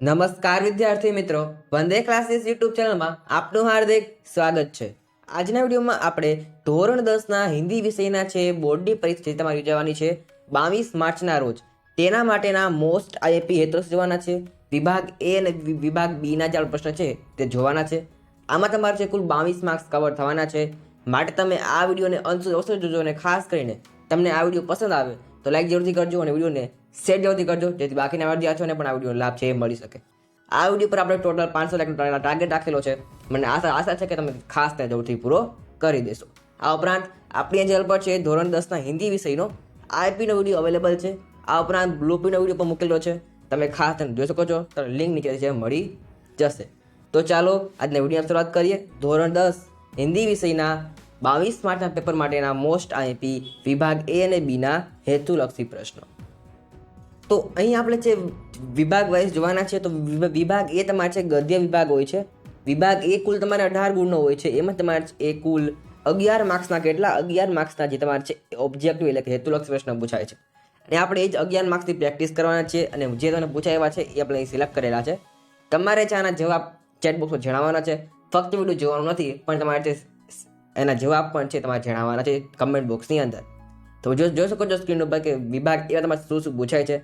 નમસ્કાર વિદ્યાર્થી મિત્રો, વંદે ક્લાસીસ યુટ્યુબ ચેનલમાં આપનું હાર્દિક સ્વાગત છે। આજના વિડીયોમાં આપણે ધોરણ 10ના હિન્દી વિષયના છે બોર્ડની પરીક્ષા તમારી યોજાવાની છે 22 માર્ચના રોજ। તેના માટેના મોસ્ટ આઈએમપી હેતુસ જોવાના છે। વિભાગ એ અને વિભાગ બી ના જે પ્રશ્ન છે તે જોવાના છે। આમાં તમારે છે કુલ 22 માર્ક્સ કવર થવાના છે। માટે તમે આ વિડીયોને અંત સુધી અવશ્ય જોજો અને ખાસ કરીને તમને આ વિડીયો પસંદ આવે તો લાઈક જરૂરથી કરજો અને વિડીયોને શેર જરૂરથી કરજો, જેથી બાકીના વિદ્યાર્થીઓને પણ આ વિડીયોનો લાભ છે એ મળી શકે। આ વિડીયો પર આપણે ટોટલ 500 લાખનો ટાર્ગેટ રાખેલો છે। મને આશા છે કે તમે ખાસ ત્યાં જરૂરથી પૂરો કરી દેશો। આ ઉપરાંત આપણી ચેનલ પર છે ધોરણ 10ના હિન્દી વિષયનો આઈપીનો વિડીયો અવેલેબલ છે। આ ઉપરાંત બ્લુપ્રિન્ટનો વિડીયો પણ મૂકેલો છે, તમે ખાસ તેને જોઈ શકો છો, તો લિંક નીચે છે મળી જશે। તો ચાલો આજના વિડીયોની શરૂઆત કરીએ। ધોરણ 10 હિન્દી વિષયના 22 માર્ચના પેપર માટેના મોસ્ટ આઈપી વિભાગ એ અને બીના હેતુલક્ષી પ્રશ્નો। તો અહીં આપણે છે વિભાગ વાઇઝ જોવાના છે। તો વિભાગ એ તમારે છે ગદ્ય વિભાગ હોય છે। વિભાગ એ કુલ તમારે 18 ગુણનો હોય છે। એમાં તમારે એ કુલ 11 માર્ક્સના કેટલા 11 માર્ક્સના જે તમારે છે ઓબ્જેક્ટિવ એટલે કે હેતુલક્ષી પ્રશ્ન પૂછાય છે, અને આપણે એ જ 11 માર્ક્સની પ્રેક્ટિસ કરવાના છે, અને જે તમને પૂછાયા છે એ આપણે સિલેક્ટ કરેલા છે। તમારે છે આના જવાબ ચેટ બોક્સમાં જણાવવાના છે। ફક્ત વિડીયો જોવાનું નથી, પણ તમારે છે એના જવાબ પણ છે તમારે જણાવવાના છે કમેન્ટ બોક્સની અંદર। તો જોઈ શકો છો સ્ક્રીન ઉપર કે વિભાગ એવા તમારે શું શું પૂછાય છે।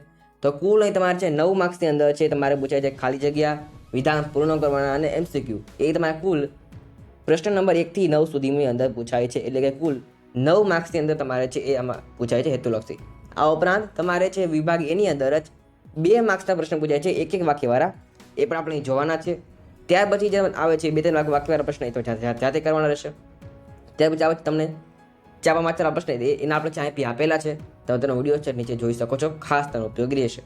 તો કુલ અહીં તમારે છે 9 માર્ક્સની અંદર છે તમારે પૂછાય છે ખાલી જગ્યા, વિધાન પૂર્ણ કરવાના અને એમસીક્યુ। એ તમારે કુલ પ્રશ્ન નંબર 1 થી 9 સુધીની અંદર પૂછાય છે, એટલે કે કુલ 9 માર્ક્સની અંદર તમારે છે એ આમાં પૂછાય છે હેતુલક્ષી। આ ઉપરાંત તમારે છે વિભાગ એની અંદર જ 2 માર્ક્સના પ્રશ્ન પૂછાય છે એક વાક્યવાળા, એ પણ આપણે જોવાના છે। ત્યાર પછી જે આવે છે 2-3 વાક્યવાળા પ્રશ્ન એ તો જાતે કરવાના રહેશે। ત્યાર પછી આવે છે તમને ચાપા માત્ર પ્રશ્ન એના આપણે ચાંપી આપેલા છે, તમે તેનો વિડીયો છે નીચે જોઈ શકો છો, ખાસ તેનો ઉપયોગી રહેશે।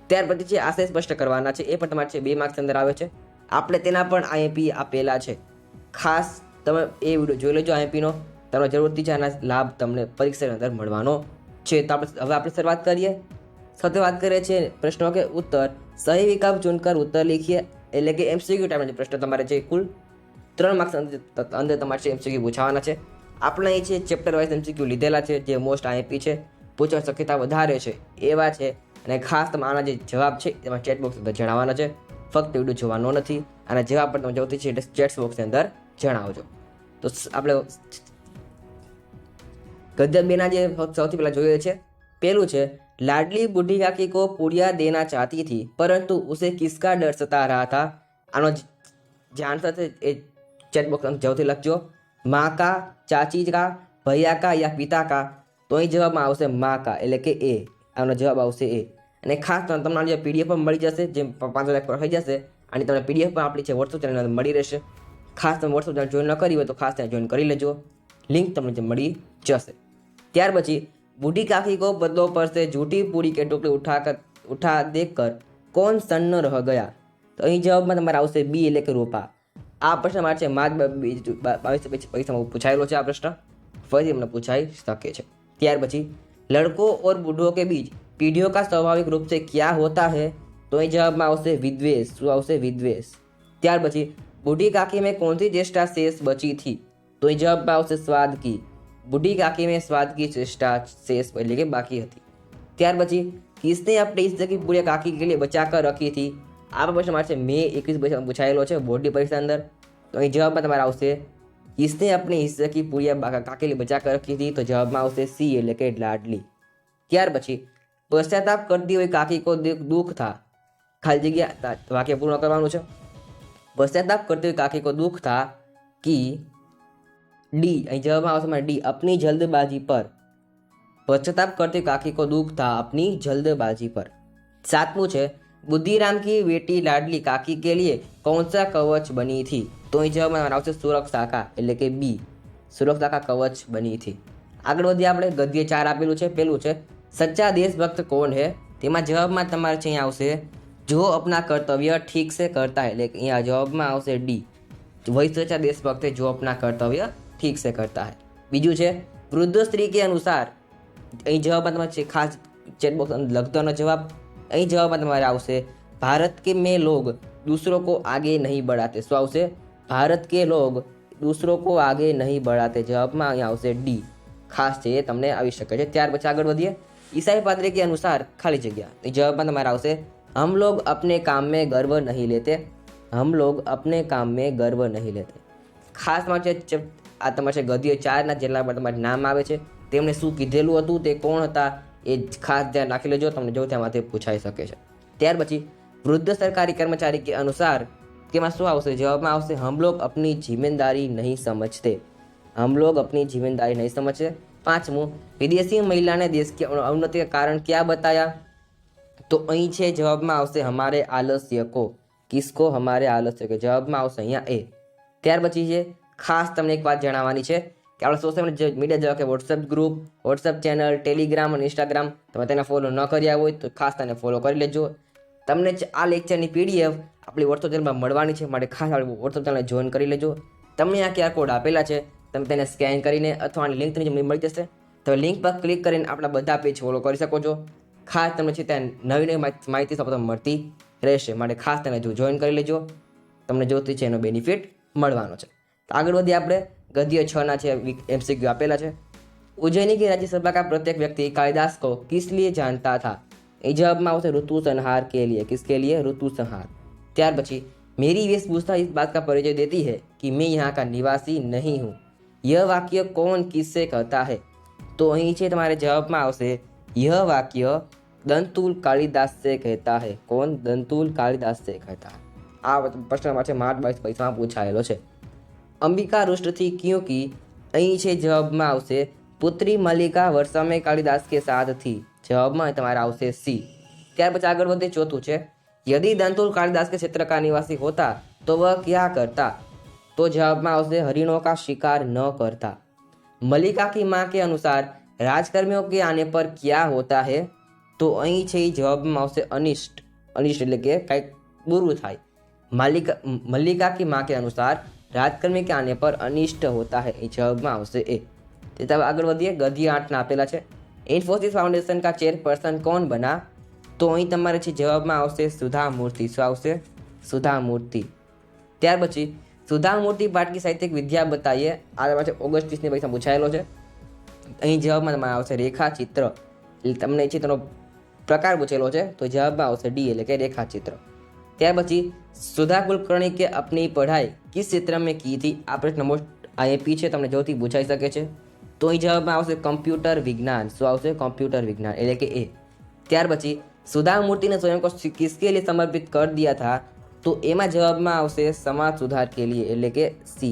ત્યાર પછી છે આશય સ્પષ્ટ કરવાના છે, એ પણ તમારે છે 2 માર્ક્સ અંદર આવે છે। આપણે તેના પણ આઈએમપી આપેલા છે, ખાસ તમે એ વિડીયો જોઈ લેજો આઈએમપીનો, તમને જરૂરથી છે આના લાભ તમને પરીક્ષાની અંદર મળવાનો છે। તો હવે આપણે શરૂઆત કરીએ। સાથે વાત કરીએ છીએ પ્રશ્નો કે ઉત્તર સહી વિકલ્પ ચૂનકર ઉત્તર લીખીએ, એટલે કે એમસીક્યુ ટાઈપના પ્રશ્ન તમારે છે કુલ 3 માર્ક્સ અંદર તમારે છે એમસીક્યુ પૂછાવાના છે। આપણે અહીં છે ચેપ્ટર વાઇઝ એમસીક્યુ લીધેલા છે, જે મોસ્ટ આઈએમપી છે, પૂછવાની શક્યતા વધારે છે એવા છે, અને ખાસ તમે આના જે જવાબ છે એમાં ચેટ બોક્સ અંદર જણાવવાના છે, ફક્ત વિડીયો જોવાનો નથી। અને જવાબ પણ તમે જોતી છે ચેટ બોક્સની અંદર જણાવજો। તો આપણે ગદ્ય બેના જે સૌથી પહેલા જોઈએ છે, પહેલું છે લાડલી બુઢી કાકી કો પુડિયા દેના ચાહતી थी परंतु उसे किसका डर सता रहा था। આનો જે આન્સર છે એ ચેટ બોક્સ જરૂરથી લખજો। माँ का, चाची का, भैया का या पिता का। તો અહીં જવાબમાં આવશે માँ का, એટલે કે એ, આનો જવાબ આવશે એ। અને ખાસ તમને જે પીડીએફ પણ મળી જશે, જે 500 લાખ પર થઈ જશે, અને તમને પીડીએફ પણ આપણી છે વોટ્સઅપ ચેનલ મળી રહેશે। ખાસ તમે વોટ્સઅપ ચેનલ જોઈન ન કરી હોય તો ખાસ ત્યાં જોઈન કરી લેજો, લિંક તમને જે મળી જશે। ત્યાર પછી बूढ़ी काकी को बदलो पर से झूठी पूरी के टुकड़े उठा देखकर कौन सन्न रह गया। તો અહીં જવાબમાં તમારે આવશે બી, એટલે કે રૂપા। આ પ્રશ્ન મારે છે માર્ચ 22 પરીક્ષામાં પૂછાયેલો છે। આ પ્રશ્ન ફરીથી મને પૂછાઈ શકે છે। ત્યાર પછી લડકો और बूढ़ों के बीच पीढ़ियों का स्वाभाविक रूप से क्या होता है। તો અહીં જવાબમાં આવશે વિદ્વેષ। શું આવશે? વિદ્વેષ। ત્યાર પછી बूढ़ी काकी में कौन सी ज्येष्ठा शेष बची थी। તો અહીં જવાબમાં આવશે स्वाद की। बूढ़ी काकी में स्वाद की ज्येष्ठा शेष એટલે કે બાકી હતી। ત્યાર પછી किसने अपनी इज्जत की पूरी काकी के लिए बचा कर रखी थी। આ પ્રશ્ન મારે છે મે 21 પૂછાયેલો છે બોર્ડની પરીક્ષા અંદર। તો અહીં જવાબમાં તમારે આવશે किसने अपनी इज्जत की पूरी काकी के लिए बचा कर रखी थी। તો જવાબમાં આવશે સી, એટલે કે લાડલી। ત્યાર પછી પશ્ચાતાપ કરતી हुई काकी को दुख था, ખાલી જગ્યા વાક્ય પૂર્ણ કરવાનું છે। પશ્ચાતાપ કરતી हुई काकी को दुख था कि डी, અહીં જવાબમાં આવશે મારે ડી, अपनी जल्दबाजी पर। पश्चाताप करती काकी को दुख था अपनी जल्दबाजी पर। 7मुं છે बुद्धिराम की बेटी लाडली काकी के लिए कौन सा कवच बनी थी। તો અહીં જવાબમાં આવશે સુરક્ષા કા, એટલે કે બી, સુરક્ષા કા કવચ બની थी। આગળ વધીએ આપણે ગદ્ય 4 આપેલું છે। પહેલું છે સચ્ચા દેશભક્ત કોણ હે। તેમાં જવાબમાં તમારે છે અહીંયા આવશે જો अपना कर्तव्य ठीक से करता है, એટલે કે અહીંયા જવાબમાં આવશે ડી, वही सच्चा देशभक्त है जो अपना कर्तव्य ठीक से करता है। બીજું છે વૃદ્ધ સ્ત્રી કે અનુસાર। અહીં જવાબમાં તમારે છે ખાસ ચેટ બોક્સ લખવાનો જવાબ। અહીં જવાબમાં તમારે આવશે ભારત के में लोग दूसरों को आगे नहीं बढ़ाते। શું આવશે? ભારત के लोग दूसरों को आगे नहीं बढ़ाते। જવાબમાં અહીંયા આવશે ડી, ખાસ છે એ તમને આવી શકે છે। ત્યાર પછી આગળ વધીએ ईसाई पादरी के अनुसार ખાલી જગ્યા। જવાબમાં તમારે આવશે हम लोग अपने काम में गर्व नहीं लेते, हम लोग अपने काम में गर्व नहीं लेते। ખાસ માટે આ તમારે ગદ્ય 4ના જેટલા પણ તમારે નામ આવે છે, તેમણે શું કીધેલું હતું, તે કોણ હતા, એ ખાસ ધ્યાન રાખી લેજો, તમને જો તેમાંથી પૂછાઈ શકે છે। ત્યાર પછી વૃદ્ધ સરકારી કર્મચારી કે અનુસાર તેમાં શું આવશે? જવાબમાં આવશે हम लोग अपनी जिम्मेदारी नहीं समझते, हम लोग अपनी जिम्मेदारी नहीं समझते। પાંચમું, વિદેશી મહિલાને દેશ કે અવનતિ का कारण क्या बताया? તો અહીં છે જવાબમાં આવશે हमारे आलस्य को, किसको? हमारे आलस्य को। જવાબમાં આવશે અહીંયા એ। ત્યાર પછી છે ખાસ તમને એક વાત જણાવવાની છે કે આપણે સોશિયલ મીડિયા જેવા કે WhatsApp group, WhatsApp channel, Telegram અને ઇન્સ્ટાગ્રામ તમે તેને ફોલો ન કર્યા હોય તો ખાસ તેને ફોલો કરી લેજો। તમને આ લેક્ચરની પીડીએફ આપણી વોટ્સએપ ચેનલમાં મળવાની છે, માટે ખાસ આપણી વોટ્સએપ ચેનલ જોઈન કરી લેજો। તમને આ QR કોડ આપેલા છે, તમે તેને સ્કેન કરીને અથવા આની લિંક તમને મળી જશે, તમે લિંક પર ક્લિક કરીને આપણા બધા પેજ ફોલો કરી શકો છો। ખાસ તમને છે ત્યાં નવી માહિતી તમને મળતી રહેશે, માટે ખાસ તેને જોઈન કરી લેજો, તમને જોતી છે એનો બેનિફિટ મળવાનો છે। આગળ વધીએ આપણે गद्य 6 છે MCQ આપેલા છે। उज्जैनी की राज्यसभा का प्रत्येक व्यक्ति कालिदास को किस लिए जानता था? એ જવાબમાં આવશે ऋतु संहार के लिए। किसके लिए? ऋतु संहार। ત્યાર પછી मेरी वेशभूषा इस बात का परिचय देती है कि मैं यहाँ का निवासी नहीं हूँ, यह वाक्य कौन किससे कहता है? તો અહીં છે તમારે જવાબમાં આવશે यह वाक्य दंतुल कालिदास से कहता है। कौन? दंतुल कालिदास से कहता है। આ પ્રશ્ન માટે માર્ચ 22 પૈસામાં પૂછાયેલો છે। અંબિકા रुष्ट थी क्योंकि અહીં છે જવાબમાં આવશે પુત્રી મલ્લિકા વર્ષા में कालिदास के साथ थी। જવાબમાં તમારે આવશે સી। ત્યાર પછી આગળ વધે ચોથું છે यदि दंतुल कालिदास के क्षेत्र का निवासी होता तो वह क्या करता? तो जवाबમાં આવશે हरिणों का शिकार न करता। मल्लिका की माँ के अनुसार राजकर्मियों के आने पर क्या होता है? तो અહીં છે જવાબમાં આવશે અનિષ્ટ। અનિષ્ટ એટલે કે કંઈક બુરું થાય। मल्लिका की माँ के अनुसार राजकर्मी के आने पर अनिष्ट होता है, એ જવાબમાં આવશે એ। તે આગળ વધીએ ગદ્ય 8ના આપેલા છે। ઇન્ફોસિસ ફાઉન્डेशन का चेयरपर्सन कौन बना? તો અહીં તમારે છે જવાબમાં આવશે સુધા મૂર્તિ। શું આવશે? સુધા મૂર્તિ। ત્યાર પછી સુધા મૂર્તિ પાટકી સાહિત્યિક વિદ્યા બતાવીએ, આ પાછળ ઓગસ્ટ 30ની પૈસા પૂછાયેલો છે। અહીં જવાબમાં તમારે આવશે રેખા ચિત્ર, એટલે તમને ચિત્રનો પ્રકાર પૂછેલો છે તો જવાબમાં આવશે ડી એટલે કે રેખા ચિત્ર। ત્યાર પછી सुधा कुलकर्णी के अपनी पढ़ाई किस क्षेत्र में की थी? આ પ્રશ્ન મોસ્ટ આઈએમપી છે, તમને જોથી પૂછાઈ શકે છે તો અહીં જવાબમાં આવશે કમ્પ્યુટર વિજ્ઞાન। શું આવશે? કમ્પ્યુટર વિજ્ઞાન એટલે કે એ। ત્યાર પછી सुधा मूर्ति ने स्वयं को किसके लिए समर्पित कर दिया था? तो એમાં જવાબમાં આવશે समाज सुधार के लिए એટલે કે सी।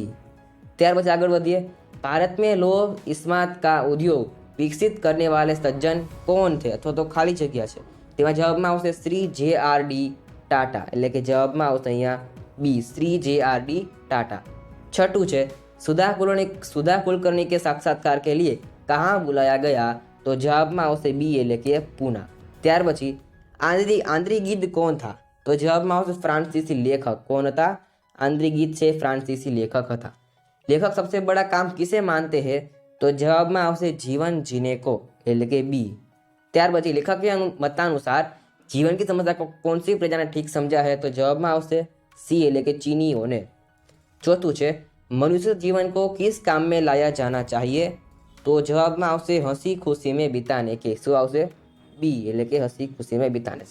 ત્યાર પછી આગળ વધીએ भारत में लौह इस्पात का उद्योग विकसित करने वाले सज्जन कौन थे? અથવા તો ખાલી જગ્યા છે, તેમાં જવાબમાં આવશે શ્રી JRD टाटा એટલે કે જવાબમાં આવશે અહીંયા બી શ્રી JRD टाटा। છઠ્ઠું છે सुधा कुलकर्णी के साक्षात्कार के लिए कहाँ बुलाया गया? तो જવાબમાં આવશે બી એટલે કે પૂના। ત્યાર પછી आंद्री गिद कौन था? तो જવાબમાં આવશે फ्रांसीसी लेखक। कौन હતા? आंद्री गिद છે फ्रांसीसी लेखक હતા। लेखक सबसे बड़ा काम किसे मानते हैं? तो જવાબમાં આવશે जीवन जीने को એટલે કે बी। ત્યાર પછી लेखक के मतानुसार जीवन की समस्या को कौन सी प्रजा ने ठीक समझा है? तो જવાબમાં આવશે सी એટલે કે ચીનીઓને। ચોથું છે मनुष्य जीवन को किस काम में लाया जाना चाहिए? तो જવાબમાં આવશે हंसी खुशी में बिताने के। શું આવશે? બી એટલે કે હસી ખુશી में बिताने।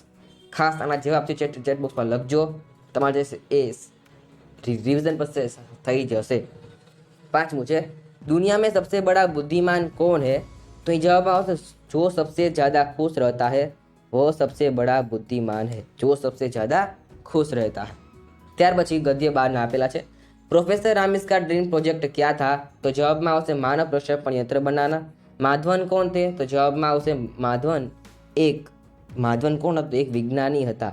ખાસ આના જવાબ છે ચેટ બોક્સમાં લખજો, તમારે જે એ રિવિઝન પર થઈ જશે। પાંચમું છે दुनिया में सबसे बड़ा बुद्धिमान कौन है? तो ये जवाब आवશે जो सबसे ज़्यादा खुश रहता है वो सबसे बड़ा बुद्धिमान है। जो सबसे ज़्यादा खुश रहता है। ત્યાર પછી ગદ્ય 12ના આપેલા છે। प्रोफेसर रामिस का ड्रीम प्रोजेक्ट क्या था? तो જવાબમાં આવશે मानव प्रक्षेपण यंत्र बनाना। माधवन कौन थे? तो જવાબમાં આવશે माधवन कौन હતો? एक विज्ञानी હતા।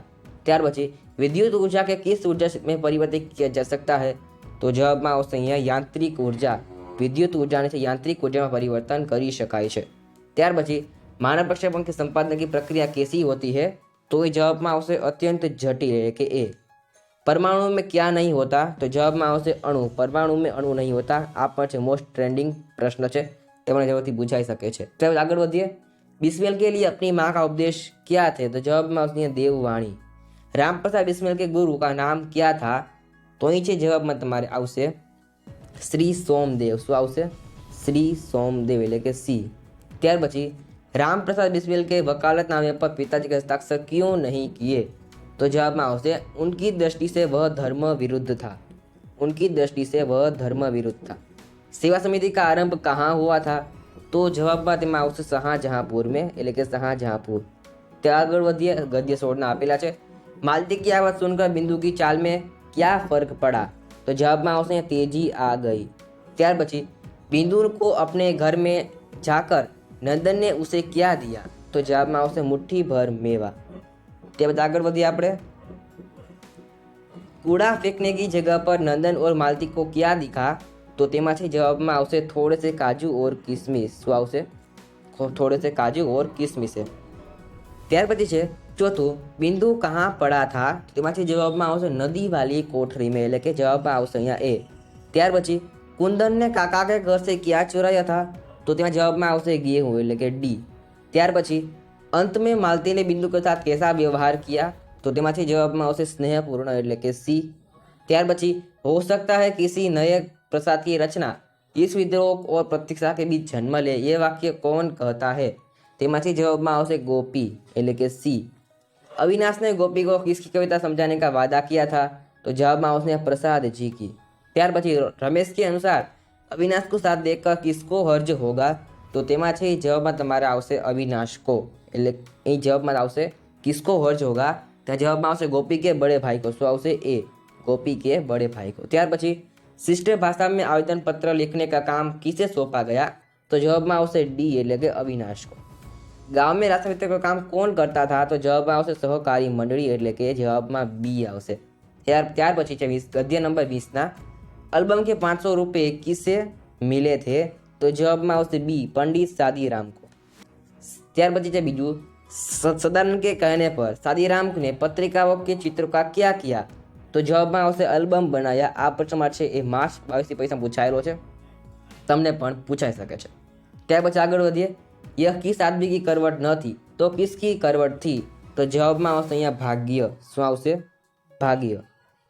ત્યાર પછી विद्युत ऊर्जा के किस ऊर्जा में परिवर्तित किया जा सकता है? तो જવાબમાં આવશે અહીંયા યાંત્રિક ऊर्जा। विद्युत ऊर्जाને છે યાંત્રિક ऊर्जाમાં परिवर्तन કરી શકાય છે। ત્યાર પછી मानव प्रक्षेपण के संपादन की प्रक्रिया कैसी होती है? तो ये જવાબમાં આવશે अत्यंत जटिल એટલે કે ए। परमाणु में क्या नहीं होता? तो જવાબમાં આવશે અણુ। परमाणु में अणु नहीं होता। આ પણ છે મોસ્ટ ટ્રેન્ડિંગ પ્રશ્ન છે, તમને જરૂરથી પૂછાઈ શકે છે। તો આગળ વધીએ बिस्मिल के लिए अपनी माँ का उपदेश क्या थे? तो જવાબમાં આવશે देववाणी। रामप्रसाद बिस्मिल के गुरु का नाम क्या था? तो અહીં છે જવાબમાં તમારે આવશે શ્રી સોમદેવ। શું આવશે? શ્રી સોમદેવ એટલે કે सी। ત્યાર પછી रामप्रसाद बिस्मिल के वकालतनामे पर पिताजी के हस्ताक्षर क्यों नहीं किए? तो जवाब में आवशे उनकी दृष्टि से वह धर्म विरुद्ध था। उनकी दृष्टि से वह धर्म विरुद्ध था। सेवा समिति का आरंभ कहाँ हुआ था? तो जवाब में आवशे शाहजहाँपुर में, એટલે કે शाहजहाँपुर। ત્યાં આગળ વધીએ, ગદ્ય 16 આપેલા છે। मालती की आवाज़ सुनकर बिंदु की चाल में क्या फर्क पड़ा? तो जवाब में आवशे तेजी आ गई। ત્યાર પછી बिंदु को अपने घर में जाकर नंदन ने उसे क्या दिया? तो जवाब में आवशे मुट्ठी भर मेवा। તે બાદ આગળ વધીએ આપણે। कूड़ा फेंकने की जगह पर नंदन और मालती को क्या दिखा? तो તેમાંથી જવાબમાં આવશે थोड़े से काजू और किशमिश। શું આવશે? थोड़े से काजू और किशमिश। ત્યાર પછી છે ચોથું, બિંદુ કहाँ પડા था? તેમાંથી જવાબમાં આવશે નદી વાલી કોઠરી में, એટલે કે જવાબમાં આવશે અહીંયા એ। ત્યાર પછી कुंदन ने काका के घर से क्या चुराया था? तो તેમાં જવાબમાં આવશે गेहूं, એટલે કે डी। ત્યાર પછી अंत में मालती ने बिंदु के साथ कैसा व्यवहार किया? तो તેમાંથી જવાબમાં આવશે સ્નેહપૂર્ણ, એટલે કે सी। ત્યાર પછી हो सकता है किसी नए प्रसाद की रचना इस विद्रोह और प्रतीक्षा के बीच जन्म ले, ये वाक्य कौन कहता है? તેમાંથી જવાબમાં આવશે गोपी, એટલે કે सी। अविनाश ने गोपी को किसकी कविता समझाने का वादा किया था? तो जवाब में आवशे प्रसाद जी की। ત્યાર પછી रमेश के अनुसार अविनाश को साथ देखकर किसको हर्ज होगा? तो તેમાંથી જવાબમાં તમારે આવશે अविनाश को, એટલે અહીં જવાબમાં આવશે किसको हर्ज होगा? ત્યાં જવાબમાં આવશે गोपी के बड़े भाई को। શું આવશે? ए, गोपी के बड़े भाई को। ત્યાર પછી शिष्ट भाषा में आवेदन पत्र लिखने का काम किसे सौंपा गया? तो जवाबમાં આવશે डी, એટલે કે अविनाश को। गांव में राष्ट्रमित्र का काम कौन करता था? तो जवाब आवशे सहकारी मंडળી, એટલે કે જવાબમાં બી આવશે। ત્યાર પછી છે ગદ્ય નંબર 20 अल्बम के 500 रुपये किसे मिले थे? तो जवाबમાં આવશે बी, पंडित सादीराम को। ત્યાર પછી છે બીજું, सदानंद के कहने पर सादीराम ने पत्रिकाओं के चित्रों का क्या किया? तो जवाबમાં આવશે अल्बम बनाया। આ પ્રશ્ન છે એ માર્ચ 22 પૈસા પૂછાયેલો છે, તમને પણ પૂછાઈ શકે છે। ત્યાર પછી આગળ વધીએ। यह किस आदमी की करवट न थी? तो किसकी करवट थी? तो जवाबમાં આવશે અહીંયા भाग्य। શું આવશે? भाग्य।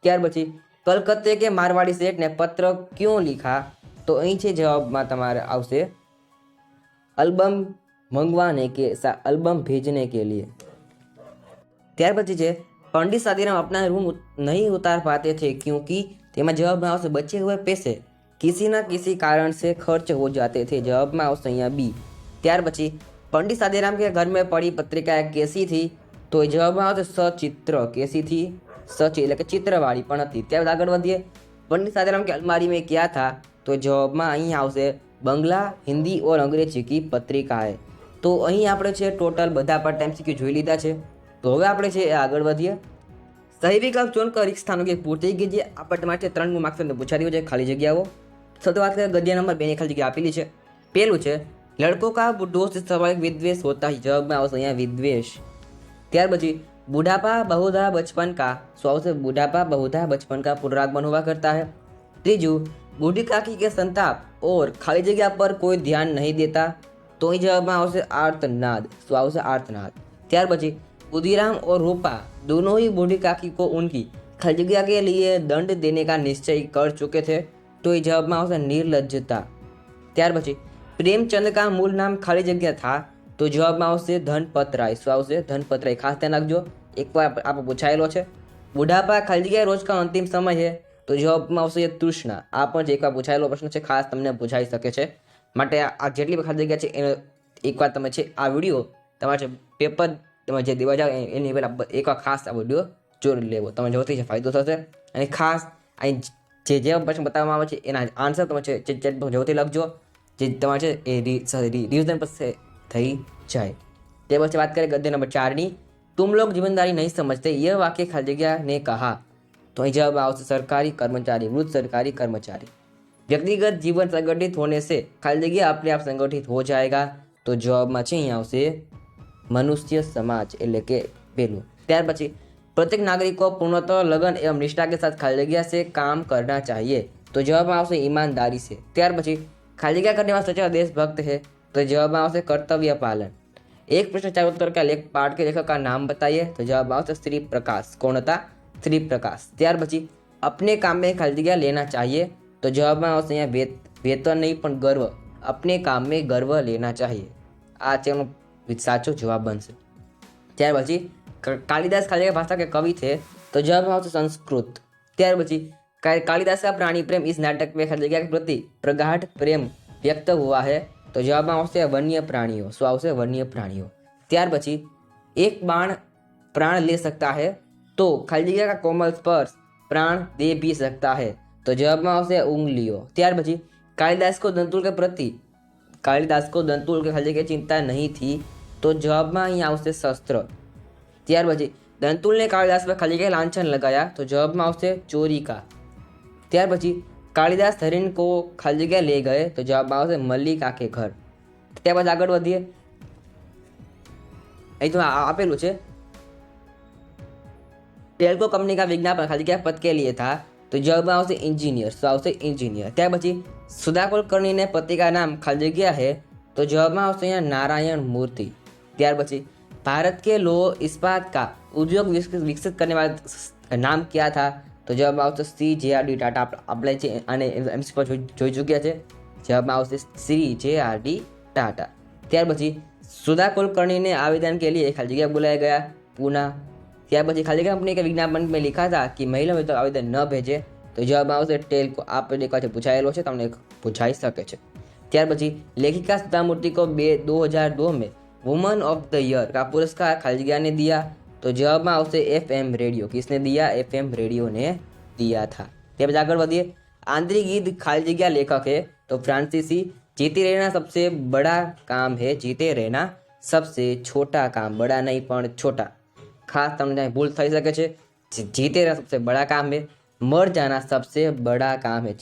ત્યાર પછી कलकत्ते के मारवाड़ी सेठ ने पत्र क्यों लिखा? तो અહીં છે જવાબમાં તમારે આવશે अल्बम मंगवाने के, अल्बम भेजने के लिए। ત્યાર પછી છે पंडित सादीराम अपना रूम नहीं उतार पाते थे क्योंकि તેમાં જવાબમાં આવશે बचे हुए पैसे किसी न किसी कारण से खर्च हो जाते थे। जवाबમાં આવશે અહીંયા बी। ત્યાર પછી पंडित सादीराम के घर में पड़ी पत्रिका कैसी थी? तो जवाबમાં આવશે सचित्र। कैसी थी? सची, એટલે કે ચિત્રવાળી પણ હતી। ત્યાર આગળ વધીએ। पंडित सादीराम की अलमारी में क्या था? तो જવાબમાં અહીં આવશે बंगला, हिंदी और अंग्रेजी की पत्रिकाएं। तो અહીં આપણે છે ટોટલ બધા પાર્ટ MCQ જોઈ લીધા છે। તો હવે આપણે છે આગળ વધીએ। સહી વિકલ્પ ચૂનकर रिक्त स्थानों की पूर्ति कीजिए। આ પાર્ટ માટે 3 માર્ક્સ પૂછાઈ રહ્યું છે ખાલી જગ્યાઓ। સૌથી વાત કરીએ ગદ્ય નંબર 2 ની ખાલી જગ્યા આપેલી છે। પહેલું છે लड़कों का बूढ़ों से स्वाभाविक विद्वेष होता है। जवाब में आवश्यक यहाँ विद्वेष। ત્યાર પછી बुढ़ापा बहुधा बचपन का। શું આવશે? बुढ़ापा बहुधा बचपन का पुनरागमन हुआ करता है। ત્રીજું बूढ़ी काकी के संताप और खाली जगह पर कोई ध्यान नहीं देता। तो અહીં જવાબમાં આવશે आर्तनाद। શું આવશે? आर्तनाद। ત્યાર પછી खुदीराम और रूपा दोनों ही बूढ़ी काकी को उनकी खाली जगह के लिए दंड देने का निश्चय कर चुके थे। तो ये जवाबમાં આવશે निर्लज्जता। ત્યાર પછી प्रेमचंद का मूल नाम खाली जगह था। तो जवाबમાં આવશે धनपतराय। શું આવશે? धनपतराय। ખાસ ધ્યાન રાખજો, એકવાર આપણે પૂછાયેલો છે। बुढ़ापा खाली जगह रोज का अंतिम समय है। तो जवाबમાં આવશે તૃષ્ણા। આ પણ એકવાર પૂછાયેલો પ્રશ્ન છે, ખાસ તમને પૂછાઈ શકે છે, માટે આ જેટલી ખાલી જગ્યા છે એને એકવાર તમે છે આ વિડીયો તમારે પેપર તમે જે દેવા જાઓ એની પહેલાં એકવાર ખાસ આ વિડીયો જોઈ લેવો, તમે જોથી છે ફાયદો થશે। અને ખાસ અહીં જે પ્રશ્ન બતાવવામાં આવે છે એના આન્સર તમે છે ચેટ જોથી લખજો, જે તમારે છે એ રિવિઝન પછી થઈ જાય। તે પછી વાત કરીએ ગદ્ય નંબર 4 ની। तुम लोग जिम्मेदारी नहीं समझते, यह वाक्य खाली जगह ने कहा। तो અહીં જવાબ આવશે सरकारी कर्मचारी, वृद्ध सरकारी कर्मचारी। व्यक्तिगत जीवन संगठित होने से खाली जगह अपने आप संगठित हो जाएगा। तो જવાબમાં છે અહીં આવશે मनुष्य समाज, એટલે કે પહેલું। ત્યાર પછી प्रत्येक नागरिक को पूर्णतः लगन एवं निष्ठा के साथ खाली जगह से काम करना चाहिए। तो जवाबમાં આવશે ईमानदारी से। ત્યાર પછી खाली जगह करने वाला सच्चा देशभक्त है। तो जवाबમાં આવશે कर्तव्य पालन। एक प्रश्न 4 उत्तर का पाठ के लेखक का नाम बताइए। तो जवाब आवશે श्री प्रकाश। कौन था? श्री प्रकाश। ત્યાર પછી अपने काम में खाली जगह लेना चाहिए। तो જવાબમાં આવશે અહીંયા વેતન નહીં પણ ગર્વ, अपने काम में गर्व लेना चाहिए। આ તેનો સાચો જવાબ બનશે। ત્યાર પછી कालिदास खाली भाषा के कवि थे, तो जवाब में आवશે संस्कृत। ત્યાર પછી कालिदास का प्राणी प्रेम इस नाटक में खाली जगह के प्रति प्रगाढ़ प्रेम व्यक्त हुआ है, तो जवाब में आवશે वन्य प्राणियों। શું આવશે? वन्य प्राणियों। ત્યાર પછી एक बाण प्राण ले सकता है, तो खाली जगह का कोमल स्पर्श प्राण दे भी सकता है, तो जवाब में आवશે उंगलियों। ત્યાર પછી कालिदास को दंतुल के खाली जगह चिंता नहीं थी, तो जवाब में અહીં આવશે शस्त्र। ત્યાર પછી दंतुल ने कालिदास पर खाली जगह लांछन लगाया, तो जवाब में आवશે चोरी का। ત્યાર પછી कालिदास हरिण को खाली जगह ले गए, तो जवाब में आवશે मल्लिका के घर। ત્યારબાદ આગળ વધીએ, અહીં તો આપેલું છે टेल्को कंपनी का विज्ञापन खाली जगह पद के लिए था, तो जवाब में आवશે इंजीनियर। શું આવશે? इंजीनियर। ત્યાર પછી सुधा कुलकर्णी ने पति का नाम खाली जगह है, तो जवाब में आवશે यहाँ नारायण मूर्ति। ત્યાર પછી भारत के लोह इस्पात का उद्योग विकसित करने वाला नाम क्या था, तो जवाब आवશે CJRD टाटा। આપણે છે આને એમસી પર જોઈ ચૂક્યા છે। જવાબમાં આવશે CJRD टाटा। ત્યાર પછી सुधा कुलकर्णी ने आवेदन के लिए खाली जगह बुलाया गया पूना। ત્યાર પછી ખાલી जगह कंपनी के विज्ञापन में लिखा था कि महिला तो आवेदन न भेजे, तो जवाब आवશે टेल्को। આ પેલી પાસે પૂછાયેલો છે, તમને પૂછાઈ શકે છે। ત્યાર પછી लेखिका सुधा मूर्ति को 2002 में वुमन ऑफ द ईयर का पुरस्कार खाली जगह ने दिया, तो जवाब में आवશે FM रेडियो। किसने दिया? FM रेडियो ने दिया था। ત્યાર પછી આગળ વધીએ, आंतरिक गीत खाली जगह लेखक है, तो फ्रांसीसी। जीते रहना सबसे बड़ा काम है, जीते रहना सबसे छोटा काम, बड़ा नहीं पण छोटा। खास તમને ભૂલ થઈ શકે છે। जीते रहना सबसे बड़ा काम है, मर जाना सबसे बड़ा काम है।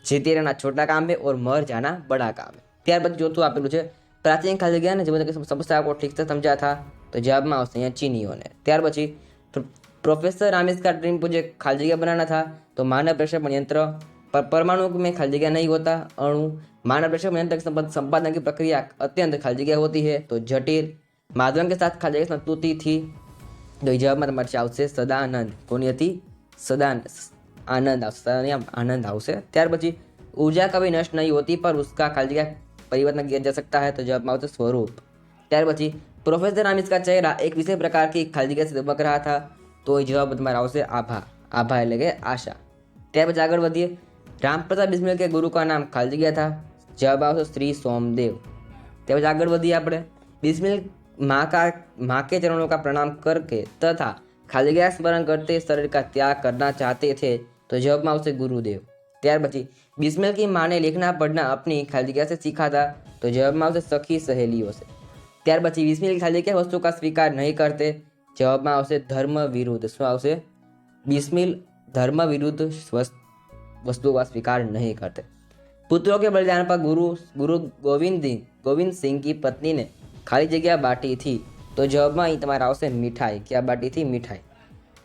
जीते रहना छोटा काम है और मर जाना बड़ा काम है। ત્યારબાદ ચોથું આપેલું છે प्राचीन खाली जगह ने जीवन की समस्या को ठीक से समझा था, तो जवाब में आवશે यहाँ चीनियों ने। ત્યાર પછી प्रोफेसर रामेश का ड्रीम प्रोजेक्ट खाली जगह बनाना था, तो मानव प्रक्षेपण यंत्र। पर परमाणु में खाली जगह नहीं होता, अणु। मानव प्रक्षेपण यंत्र के संपादन की प्रक्रिया अत्यंत खाली जगह होती है, तो जटिल। माध्यम के साथ खाली जगह संतुति थी, तो जवाब में તમારે આવશે સદાનંદ। કોની હતી? आनंद आनंद आवશે। ત્યાર પછી ऊर्जा कभी नष्ट नहीं होती, पर उसका खाली जगह परिवर्तन किया जा सकता है, तो जवाब में आवશે स्वरूप। ત્યાર પછી प्रोफेसर रामेश का चेहरा एक विशेष प्रकार की खाली जगह से दबक रहा था, तो जवाब તમારે આવશે आभा। आभा એટલે કે आशा। ત્યાર પછી આગળ વધીએ, रामप्रसाद बिस्मिल के गुरु का नाम खाली जगह था, जवाब आवશે श्री सोमदेव। ત્યાર પછી આગળ વધીએ આપણે, बिस्मिल माँ के चरणों का प्रणाम करके तथा खाली जगह स्मरण करते शरीर का त्याग करना चाहते थे, तो जवाब में आवશે गुरुदेव। ત્યાર પછી बिस्मिल की माँ ने लिखना पढ़ना अपनी खाली जगह से सीखा था, तो जवाब में आवશે सखी सहेलियों से। ત્યાર પછી बिस्मिल खाली जगह वस्तु का स्वीकार नहीं करते, जवाब में आवશે धर्म विरुद्ध। શું આવશે? बिस्मिल धर्म विरुद्ध वस्तुओं का स्वीकार नहीं करते। पुत्रों के बलिदान पर गुरु गोविंद सिंह की पत्नी ने खाली जगह बांटी थी, तो जवाब में અહીં તમારે આવશે मिठाई। क्या बांटी थी? मिठाई।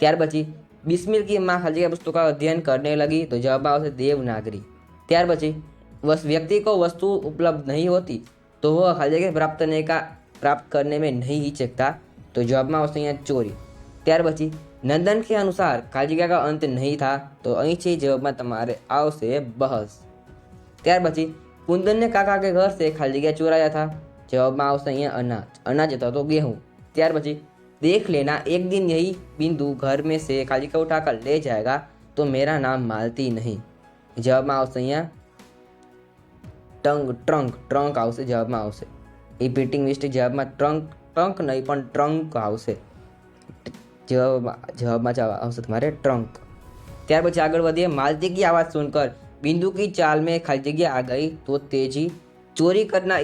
ત્યાર પછી बिस्मिल की माँ खाली जगह पुस्तकों का अध्ययन करने लगी, तो जवाब में आवશે देवनागरी। ત્યાર પછી व्यक्ति को वस्तु उपलब्ध नहीं होती, तो वह खाली जगह प्राप्त करने में नहीं हिचकता, तो जवाब में आवશે यहाँ चोरी। ત્યાર પછી नंदन के अनुसार खाली जगह का अंत नहीं था, तो અહીં છે જવાબમાં તમારે આવશે बहस। ત્યાર પછી कुंदन ने काका के घर से खाली जगह चुराया था, जवाब में आवશે અહીંયા अनाज था तो गेहूँ। ત્યાર પછી देख लेना एक दिन यही बिंदु घर में से खाली जगह उठाकर ले जाएगा, तो मेरा नाम मालती नहीं, जवाब में आवશે અહીંયા ट्रंक आवશે। जवाब में आवશે रिपीटिंग मिस्टेक, जवाब में ट्रंक नहीं पण ट्रंक आवશે। जवाब में आवશે तुम्हारे ट्रंक। ત્યાર પછી આગળ વધીએ, मालती की आवाज़ सुनकर बिंदु की चाल में खाली जगह आ गई, तो तेजी। चोरी करना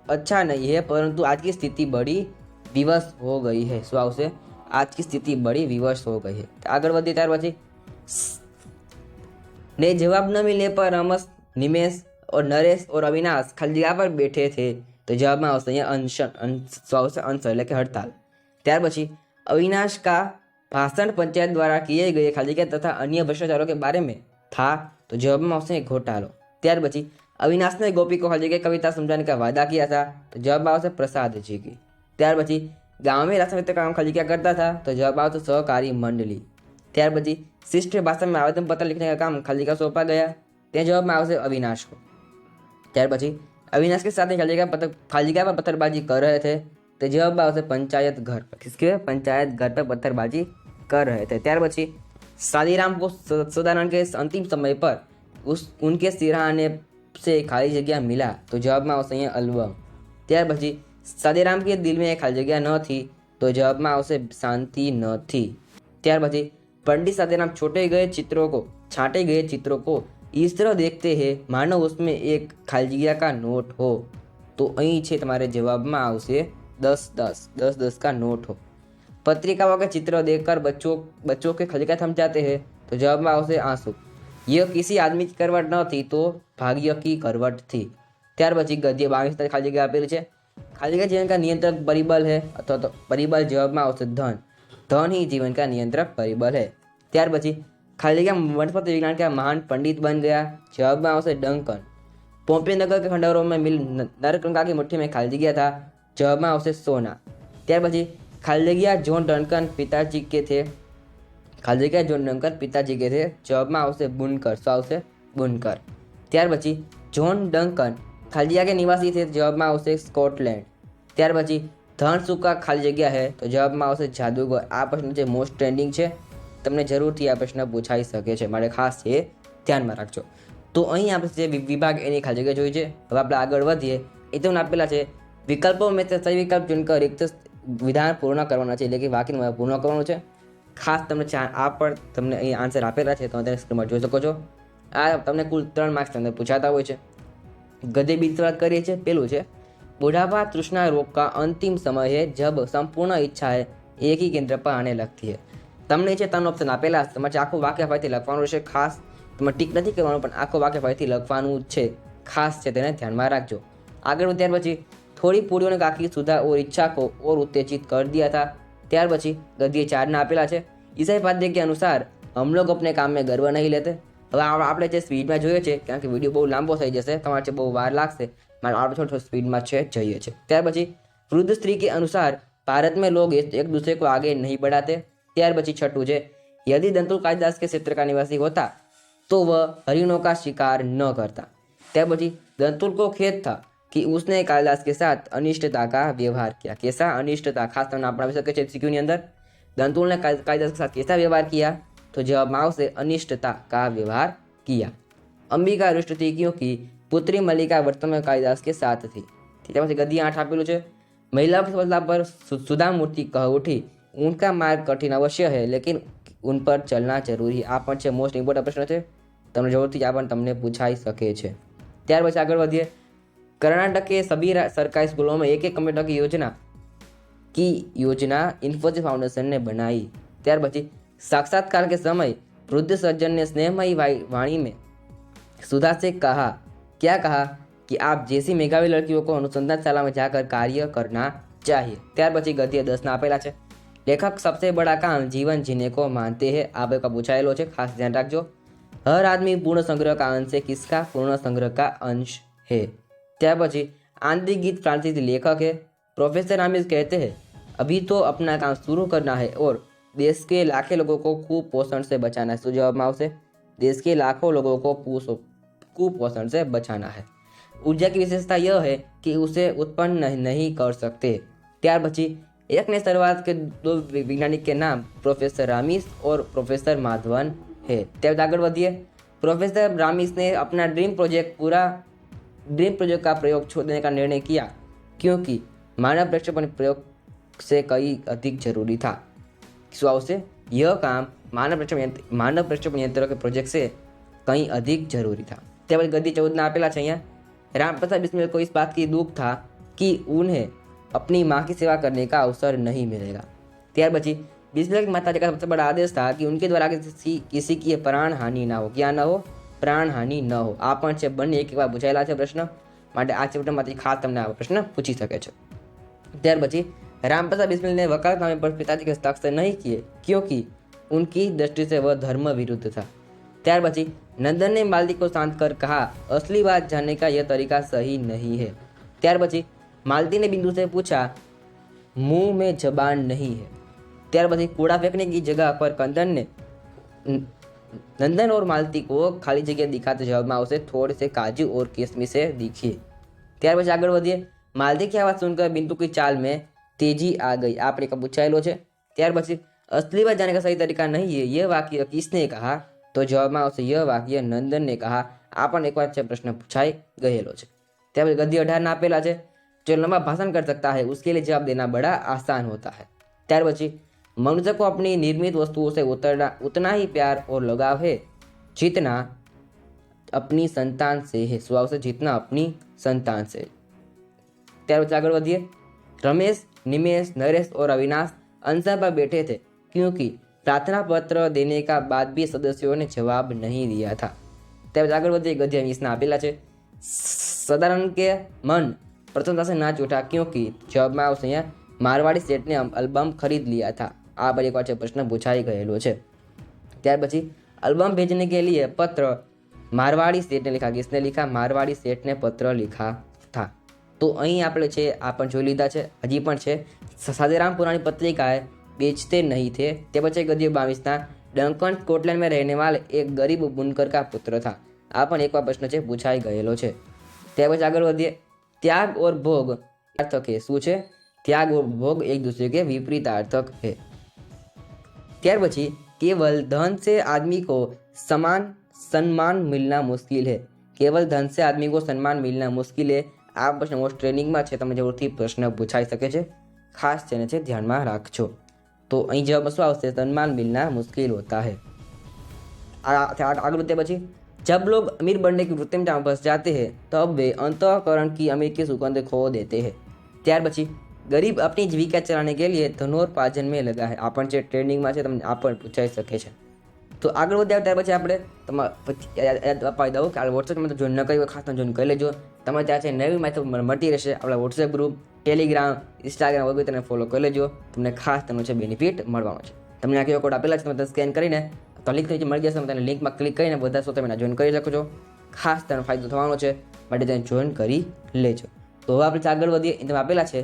अच्छा नहीं है, परंतु आज की स्थिति बड़ी विवश हो गई है। શું આવશે? आज की स्थिति बड़ी विवश हो गई है। આગળ વધીએ, ત્યાર પછી ने जवाब न मिलने पर रमेश, निमेश और नरेश और अविनाश खाली जगह पर बैठे थे, तो जवाब में आवશે અહીંયા अनशन એટલે કે हड़ताल। ત્યાર પછી अविनाश का भाषण पंचायत द्वारा किए गए खाली जगह तथा अन्य भ्रष्टाचारों के बारे में था, तो जवाब में आवશે घोटालो। ત્યાર પછી अविनाश ने गोपी को खाली जगह कविता समझाने का वादा किया था, तो जवाब में आवશે प्रसाद जी की। ત્યાર પછી गाँव में राष्ट्रमित्र काम खाली क्या करता था, तो जवाब आवશે सहकारी मंडली। ત્યાર પછી शिष्ट भाषा में आवेदन पत्र लिखने का काम खाली जगह सौंपा गया, ત્યાં जवाब में आवશે अविनाश को। ત્યાર પછી अविनाश के साथ खाली जगह पर पत्थरबाजी कर रहे थे, तो जवाब આવશે पंचायत घर पर। किसके पंचायत घर पर पत्थरबाजी कर रहे थे। ત્યાર પછી शादीराम को सदानंद के अंतिम समय पर उनके सिरहाने से खाली जगह मिला तो जवाब આવશે અહીંયા અલ્બમ। ત્યાર પછી शादीराम के दिल में खाली जगह न थी तो जवाब આવશે शांति न थी। ત્યાર પછી पंडित शादीराम छाटे गए चित्रों को इस तरह देखते हैं मानो उसमें एक खाली जगह का नोट हो तो અહીં છે તમારે જવાબમાં આવશે 10 का नोट हो। पत्रिकाओं के चित्र देखकर बच्चों के खलका थम जाते हैं तो जवाब में आवશે आंसू। यह किसी आदमी की करवट न थी तो भाग्य की करवट थी। ત્યાર પછી ગદ્ય 22 ખાલી જગ્યા આપેલી છે। ખાલી જગ્યા जीवन का नियंत्रक परिबल है अथवा तो परिबल जवाब में आवશે धन। धन ही जीवन का नियंत्रक परिबल है। ત્યાર પછી खाली जगह वनस्पति विज्ञान का महान पंडित बन गया जवाब में आवશે डंकन। पोम्पे नगर के खंडहरों में मिल नरकंका की मुट्ठी में खाली जगह था जवाब में आवશે सोना। ત્યાર પછી खाली जगह जॉन डंकन पिताजी के थे जवाब में आवશે बुनकर। શું આવશે बुनकर। ત્યાર પછી जॉन डंकन खाली जगह के निवासी थे जवाब में आवશે स्कॉटलैंड। ત્યાર પછી धन सूखा खाली जगह है तो जवाब में आवશે जादूगर। आ प्रश्न जे मोस्ट ट्रेंडिंग है તમને જરૂરથી આ પ્રશ્ન પૂછાઈ શકે છે માટે ખાસ એ ધ્યાનમાં રાખજો। તો અહીં આપણે જે વિભાગ એની ખાલી જગ્યા જોઈ છે। હવે આપણે આગળ વધીએ। એ તમને આપેલા છે વિકલ્પો में से सही विकल्प चुनकर रिक्त विधान पूर्ण करवाना છે એટલે કે વાક્યનું પૂર્ણ કરવાનું છે। ખાસ તમને આ પર તમને અહીં આન્સર આપેલા છે તો તમે સ્ક્રીનમાં જોઈ શકો છો। આ તમને કુલ 3 માર્ક્સ તમને પૂછાતા હોય છે। ગદ્ય બીજ વાત કરીએ છીએ। પેલું છે बुढ़ापा तृष्णा रोग का अंतिम समय है जब संपूर्ण इच्छा है एक ही केंद्र पर आने लगती है। તમને છે 3 ઓપ્શન આપેલા છે તમારે આખું વાક્ય ફરીથી લખવાનું છે। ખાસ તમારે ટીક નથી કરવાનું પણ આખું વાક્ય ફરીથી લખવાનું છે। ખાસ છે તેને ધ્યાનમાં રાખજો। આગળ ત્યાર પછી थोड़ी पूड़ियों ने काकी सुधा और इच्छा को और उत्तेजित कर दिया था। ત્યાર પછી ગદ્ય 4 ના આપેલા છે। ईसाई पाद्य के अनुसार हम लोग अपने काम में गर्व नहीं लेते। હવે આપણે જે સ્પીડમાં જોઈએ છે કારણ કે વિડીયો બહુ લાંબો થઈ જશે તમારે છે બહુ વાર લાગશે મારે આપણે થોડું સ્પીડમાં છે જઈએ છે। ત્યાર પછી વૃદ્ધ स्त्री के अनुसार भारत में लोग एक दूसरे को आगे नहीं बढ़ाते। ત્યાર પછી छठू છે यदि दंतुल कालिदास के क्षेत्र का निवासी होता तो वह हरिणों का शिकार न करता। ત્યાર પછી दंतुल को खेद था कि उसने कालिदास के साथ अनिष्टता का व्यवहार किया। कैसा अनिष्टता खास તમને આપણા શકે છે सीक्यू ની અંદર दंतुल ने कालिदास के साथ कैसा व्यवहार किया तो जवाब में आवશે अनिष्टता का व्यवहार किया। अंबिका रुष्ट थी क्योंकि पुत्री मल्लिका वर्तमान में कालिदास के साथ थी। ત્યાર પછી ગદ્ય 8 આપેલું છે महिला की सफलता पर सुधा मूर्ति कह उठी उनका मार्ग कठिन अवश्य है लेकिन उन पर चलना जरूरी। आ पण छे मोस्ट इम्पोर्टન્ટ प्रश्न છે તમને જરૂરથી આ પણ તમને પૂછાઈ શકે છે। ત્યાર પછી આગળ વધીએ। कर्नाटक के सभी सरकारी स्कूलों में एक कंप्यूटर की योजना इन्फोसिस फाउंडेशन ने बनाई। ત્યાર પછી साक्षात्कार के समय वृद्ध सज्जन ने स्नेहमयी वाणी में सुधा से कहा कि आप जैसी मेघावी लड़कियों को अनुसंधानशाला में जाकर कार्य करना चाहिए। ત્યાર પછી ગદ્ય 10 ના આપેલા છે। लेखक सबसे बड़ा काम जीवन जीने को मानते हैं। आप का पूछाયેલો છે खास ध्यान रखो। हर आदमी पूर्ण संग्रह का अंश है किसका पूर्ण संग्रह का अंश है। ત્યાર પછી आंतरिक गीत फ्रांसीसी लेखक है प्रोफेसर रामिस कहते हैं अभी तो अपना काम शुरू करना है और देश के लाखों लोगों को कुपोषण से बचाना है। तो जवाब में आवશે देश के लाखों लोगों को कुपोषण से बचाना है। ऊर्जा की विशेषता यह है कि उसे उत्पन्न नहीं कर सकते। ત્યાર પછી एक ने शुरुआत के 2 वैज्ञानिक के नाम प्रोफेसर रामिस और प्रोफेसर माधवन है। त्यार आगे बढ़िए। प्रोफेसर रामिस ने अपना ड्रीम प्रोजेक्ट का प्रयोग छोड़ देने का निर्णय किया क्योंकि मानव प्रक्षेपण प्रयोग से कई अधिक जरूरी था। શું આવશે यह काम मानव प्रक्षेपण यंत्र के प्रोजेक्ट से कहीं अधिक जरूरी था। त्यार गद्य 14 ना આપેલા છે। અહીંયા रामप्रसाद बिस्मिल को इस बात की दुख था कि उन्हें अपनी माँ की सेवा करने का अवसर नहीं मिलेगा। ત્યાર પછી बिस्मिल की माता जी का सबसे बड़ा आदेश था कि उनके द्वारा किसी की प्राण हानि ना हो। क्या ना हो प्राण हानि न हो। आ पण છે બંને એક વાર પૂછાયેલા છે પ્રશ્ન માટે આ ચેપ્ટરમાંથી ખાસ તમને આ પ્રશ્ન પૂછી શકે છે। ત્યાર પછી रामप्रसाद बिस्मिल ने वकालतनामे पर पिताजी के हस्ताक्षर नहीं किए क्योंकि उनकी दृष्टि से वह धर्म विरुद्ध था। ત્યાર પછી नंदन ने मालती को शांत कर कहा असली बात जानने का यह तरीका सही नहीं है। ત્યાર પછી मालती ने बिंदु से पूछा मुंह में जबान नहीं है। ત્યાર પછી कूड़ा फेंकने की जगह पर नंदन और मालती को खाली जगह दिखाते जवाब में आवશે थोड़े से काजू और किशमिश से दिखिए। ત્યાર પછી આગળ વધીએ। मालती की आवाज़ सुनकर बिंदु की चाल में तेजी आ गई आ प्रकार पूछाયેલો છે। ત્યાર પછી असली बात जाने का सही तरीका नहीं है, यह वाक्य किसने कहा? तो जवाब में आवश्यक यह वाक्य नंदन ने कहा। आ पण एक बार प्रश्न पूछाई गયેલો છે। त्यार પછી गद्य 18 ना आपेला છે। जो लंबा भाषण कर सकता है उसके लिए जवाब देना बड़ा आसान होता है। त्यार પછી मनुष्य को अपनी निर्मित वस्तुओं से उतना ही प्यार और लगाव है जितना अपनी संतान से है। स्वभाव से जितना अपनी संतान से। त्यार પછી આગળ વધીએ। रमेश, निमेश, नरेश और अविनाश अनशन पर बैठे थे क्योंकि प्रार्थना पत्र देने का बाद भी सदस्यों ने जवाब नहीं दिया था। त्यार પછી આગળ વધીએ। गद्य 20 ना आपेला છે। सदानंद के मन प्रसन्नता से नाच उठा क्योंकि जवाब में आवश्यक यहाँ मारवाड़ी सेठ ने एल्बम खरीद लिया था। आ पर एक बार प्रश्न पूछाई गયેલો છે। ત્યાર પછી एल्बम भेजने के लिए पत्र मारवाड़ी सेठ ने लिखा। किसने लिखा? मारवाड़ी सेठ ने पत्र लिखा था। तो અહીં આપણે છે આ પણ જોઈ લીધા છે। હજી પણ છે सादेराम पुरानी पत्रिकाएं बेचते नहीं थे। તે પછી गद्य 22 ना डंकन स्कॉटलैंड में रहने वाले एक गरीब बुनकर का पुत्र था। આ પણ એક વાર પ્રશ્ન છે પૂછાઈ ગયેલો છે। ત્યાર પછી આગળ વધીએ। त्याग और भोग अर्थक है। શું છે? त्याग और भोग एक दूसरे के विपरीत अर्थक है। ત્યાર પછી केवल धन से आदमी को समान सम्मान मिलना मुश्किल है। केवल धन से आदमी को सम्मान मिलना मुश्किल है। આ પ્રશ્ન મોસ્ટ ટ્રેનિંગમાં છે, તમે જરૂરથી પ્રશ્ન પૂછાઈ શકે છે, ખાસ તેને છે ધ્યાનમાં રાખજો। તો અહીં જવાબ શું આવશે? सम्मान मिलना मुश्किल होता है। આગળ વધ્યા પછી जब लोग अमीर बनने की वृत्ति में फंस जाते हैं तब वे अंतःकरण की अमीर की सुगंध खो देते हैं। ત્યાર પછી गरीब अपनी जीविका चलाने के लिए धनोपार्जन में लगा है। આ પણ છે ટ્રેનિંગમાં છે, તમને આ પણ પૂછાઈ શકે છે। તો આગળ વધ્યા ત્યાર પછી આપણે યાદ અપાવી દઉં કે આ વોટ્સએપમાં જોઈન ન કરી હોય ખાસ જોઈન કરી લેજો। તમે ત્યાં છે નવી માહિતી મળતી રહેશે। આપણા વોટ્સએપ ગ્રુપ, ટેલિગ્રામ, ઇન્સ્ટાગ્રામ વગેરે તેને ફોલો કરી લેજો, તમને ખાસ તેનો છે બેનિફિટ મળવાનો છે। તમને આ QR કોડ આપેલા છે, તમે સ્કેન કરીને તો લિંક નીચે મળી જશે, તમે તેને લિંકમાં ક્લિક કરીને બધા છો તમે જોઈન કરી શકો છો। ખાસ તેનો ફાયદો થવાનો છે માટે તેને જોઈન કરી લેજો। તો હવે આપણે આગળ વધીએ। તમે આપેલા છે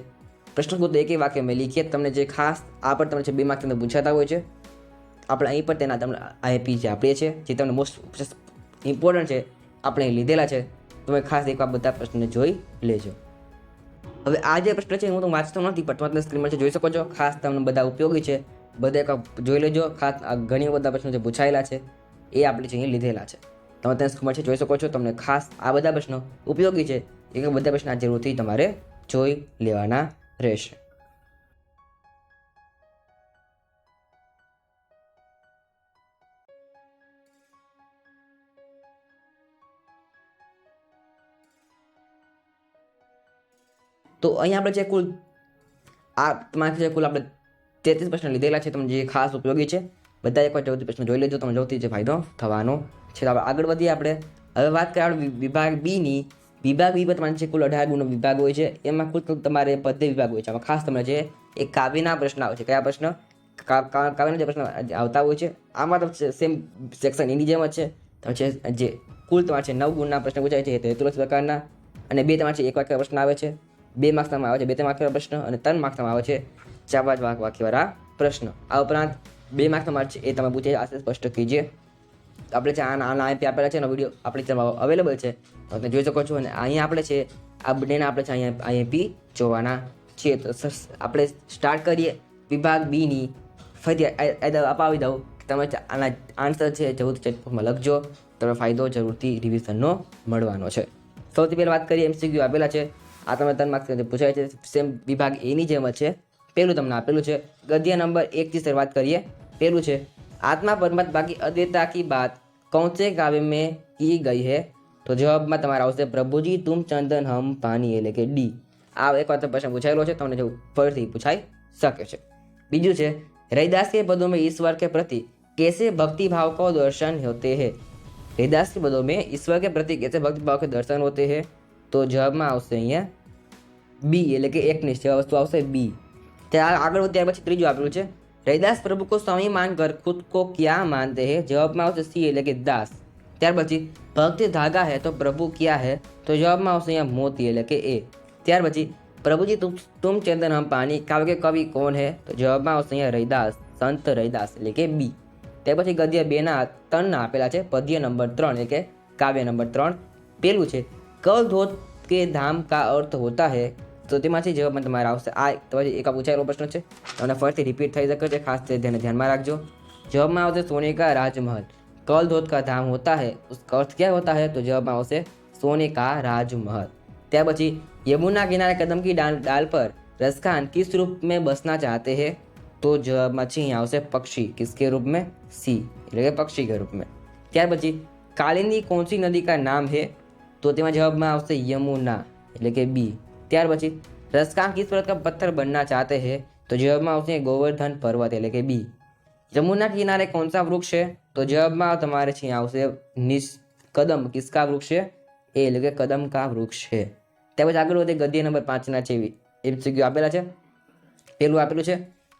પ્રશ્ન તો એક વાક્ય મેં લીખીએ તમને જે ખાસ આ પર તમને છે 2 માર્ક તમને પૂછાતા હોય છે। આપણે અહીં પર તેના તમને આઈપી જે આપીએ છીએ જે તમને મોસ્ટ ઇમ્પોર્ટન્ટ છે આપણે લીધેલા છે। તમે ખાસ એકવાર બધા પ્રશ્ન જોઈ લેજો। હવે આ જે પ્રશ્ન છે હું તો વાંચતો નથી પણ તમે સ્ક્રીન પર જોઈ શકો છો। ખાસ તમને બધા ઉપયોગી છે, બધા એકવાર જોઈ લેજો। ખાસ આ ઘણી બધા પ્રશ્નો જે પૂછાયેલા છે એ આપણે છે અહીં લીધેલા છે, તમે તેને સ્ક્રીન પર જોઈ શકો છો। તમને ખાસ આ બધા પ્રશ્નો ઉપયોગી છે, એ બધા પ્રશ્ન આ જરૂરથી તમારે જોઈ લેવાના રહેશે। તો અહીં આપણે જે કુલ આ તમારે જે કુલ આપણે 33 પ્રશ્ન લીધેલા છે, તમને જે ખાસ ઉપયોગી છે બધા એકવાર જરૂરથી પ્રશ્ન જોઈ લેજો, તમે જરૂરથી જે ફાયદો થવાનો છે। આપણે આગળ વધીએ। આપણે હવે વાત કરીએ આપણે વિભાગ બી ની। વિભાગ બી પર તમારે જે કુલ 18 ગુણનો વિભાગ હોય છે, એમાં કુલ તમારે પદ્ય વિભાગ હોય છે। આમાં ખાસ તમને જે એક કાવ્યના પ્રશ્ન આવે છે। કયા પ્રશ્ન? કાવ્યના જે પ્રશ્ન આવતા હોય છે આમાં તો સેમ સેક્શન એની જેમ જ છે। જે કુલ તમારે છે 9 ગુણના પ્રશ્ન પૂછાય છે, તે 33 પ્રકારના, અને 2 તમારે છે એક વાક્ય પ્રશ્ન આવે છે, 2 માર્ક્સમાં આવે છે 2 વાક્ય પ્રશ્ન, અને 3 માર્ક્સમાં આવે છે 4 વાક્યવાળા પ્રશ્ન। આ ઉપરાંત 2 માર્ક્સમાં છે એ તમે પૂછે આ સ્પષ્ટ કીજીએ। આપણે છે આના આઈપી આપેલા છે, એનો વિડીયો આપણે ચેનલમાં અવેલેબલ છે, તમે જોઈ શકો છો। અને અહીંયા આપણે છે આ બંનેના આપણે છે અહીંયા આઈપી જોવાના છીએ। તો આપણે સ્ટાર્ટ કરીએ વિભાગ બી ની। ફરી અપાવી દઉં કે તમે આના આન્સર છે જરૂરથી ચેટબોક્સમાં લખજો, તમને ફાયદો જરૂરથી રિવિઝનનો મળવાનો છે। સૌથી પહેલાં વાત કરીએ MCQ આપેલા છે, આ તમે 3 માર્ક્સ પૂછાય છે, સેમ વિભાગ એની જેમ જ છે। પહેલું તમને આપેલું છે गद्य नंबर 1 થી શરૂઆત કરીએ। પહેલું છે आत्मा परमात्मा की अद्वैतता की बात कौन से काव्य में की गई है? तो જવાબમાં તમારા આવશે પ્રભુજી तुम चंदन हम पानी, એટલે કે ડી। આ એક વાર પ્રશ્ન પૂછાયેલો છે, તમને જો ફરીથી પૂછાઈ શકે છે। બીજું છે रैदास के पदों में ईश्वर के प्रति कैसे भक्ति भाव को दर्शन होते हैं? रैदास के पदों में ईश्वर के प्रति कैसे भक्ति भाव के दर्शन होते हैं? तो જવાબમાં આવશે અહીંયા બી, એટલે કે એકનિષ્ઠ જેવા વસ્તુ આવશે બી। ત્યાર આગળ ત્યાર પછી ત્રીજું આપેલું છે रैदास प्रभु को स्वामी मानकर खुद को क्या मानते हैं? जवाबમાં આવશે સી, એટલે કે દાસ। ત્યાર પછી ભક્તિ धागा है तो प्रभु क्या है? तो જવાબમાં આવશે અહીંયા મોતી, એટલે કે એ। ત્યાર પછી प्रभुजी तुम चंदन हम पानी काव्य के कवि कौन है? तो જવાબમાં આવશે અહીંયા रैदास, संत रैदास, એટલે કે બી। ત્યાર પછી ગદ્ય 2 ના 3 ના આપેલા છે, પદ્ય નંબર 3 એટલે કે કાવ્ય નંબર 3। પહેલું છે कवधोत के धाम का अर्थ होता है તો તેમાંથી જવાબમાં તમારે આવશે આ તમારે એક પૂછાયેલો પ્રશ્ન છે અને ફરીથી રિપીટ થઈ શકે છે, ખાસ તેને ધ્યાનમાં રાખજો। जवाब में आवશે सोने का राजमहल। कल धोत का धाम होता है, उसका अर्थ क्या होता है? तो जवाब में आवશે सोने का राजमहल। ત્યાર પછી यमुना किनारे कदम की डाल पर रसखान किस रूप में बसना चाहते हैं? तो जवाब में यहाँ आवશે पक्षी। किसके रूप में? सी, એટલે કે પક્ષી के रूप में। ત્યાર પછી कालिंदी कौन सी नदी का नाम है? तो તેમાં જવાબમાં આવશે यमुना, એટલે કે बी। ત્યાર પછી रसखान किस पर्वत का पत्थर बनना चाहते हैं? तो जवाबમાં આવશે गोवर्धन पर्वत, એટલે કે बी। यमुना किनारे कौन सा वृक्ष है? तो जवाब में તમારે અહીંયા આવશે कदम। किसका वृक्ष है? ए, એટલે કે कदम का वृक्ष है। ત્યાર પછી આગળ વધે ગદ્ય નંબર 5 ના છે એમસીક્યુ આપેલા છે। પેલું આપેલું છે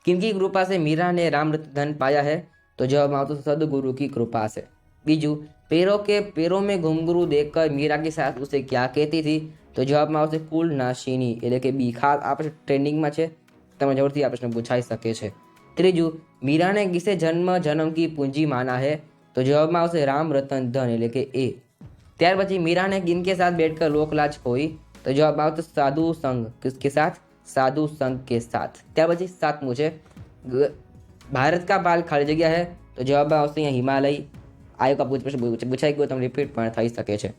किनकी कृपा से मीरा ने राम धन पाया है? तो जवाब में આવશે सदगुरु की कृपा से। बीजू पैरों के पैरों में घुंघरू देखकर मीरा की सास उसे क्या कहती थी? तो जवाब में આવશે कुल नाशिनी, એટલે કે બી। ખાસ આપણે ટ્રેન્ડિંગમાં છે, તમે જરૂરથી આ પ્રશ્ન પૂછાઈ શકે છે। ત્રીજું मीरा ने किसे जन्म की पूंजी माना है? तो जवाब में आवશે राम रतन धन, એટલે કે ए। ત્યાર પછી मीरा ने किनके साथ बैठकर लोकलाज खोई? तो जवाब में आवશે साधु संघ। किसके साथ? साधु संघ के साथ। ત્યાર પછી સાતમું છે भारत का बाल खाली जगह है? तो जवाब में आवશે અહીંયા हिमालय। आयो का पूछाई गयो, તમે રિપીટ પણ થઈ શકે છે।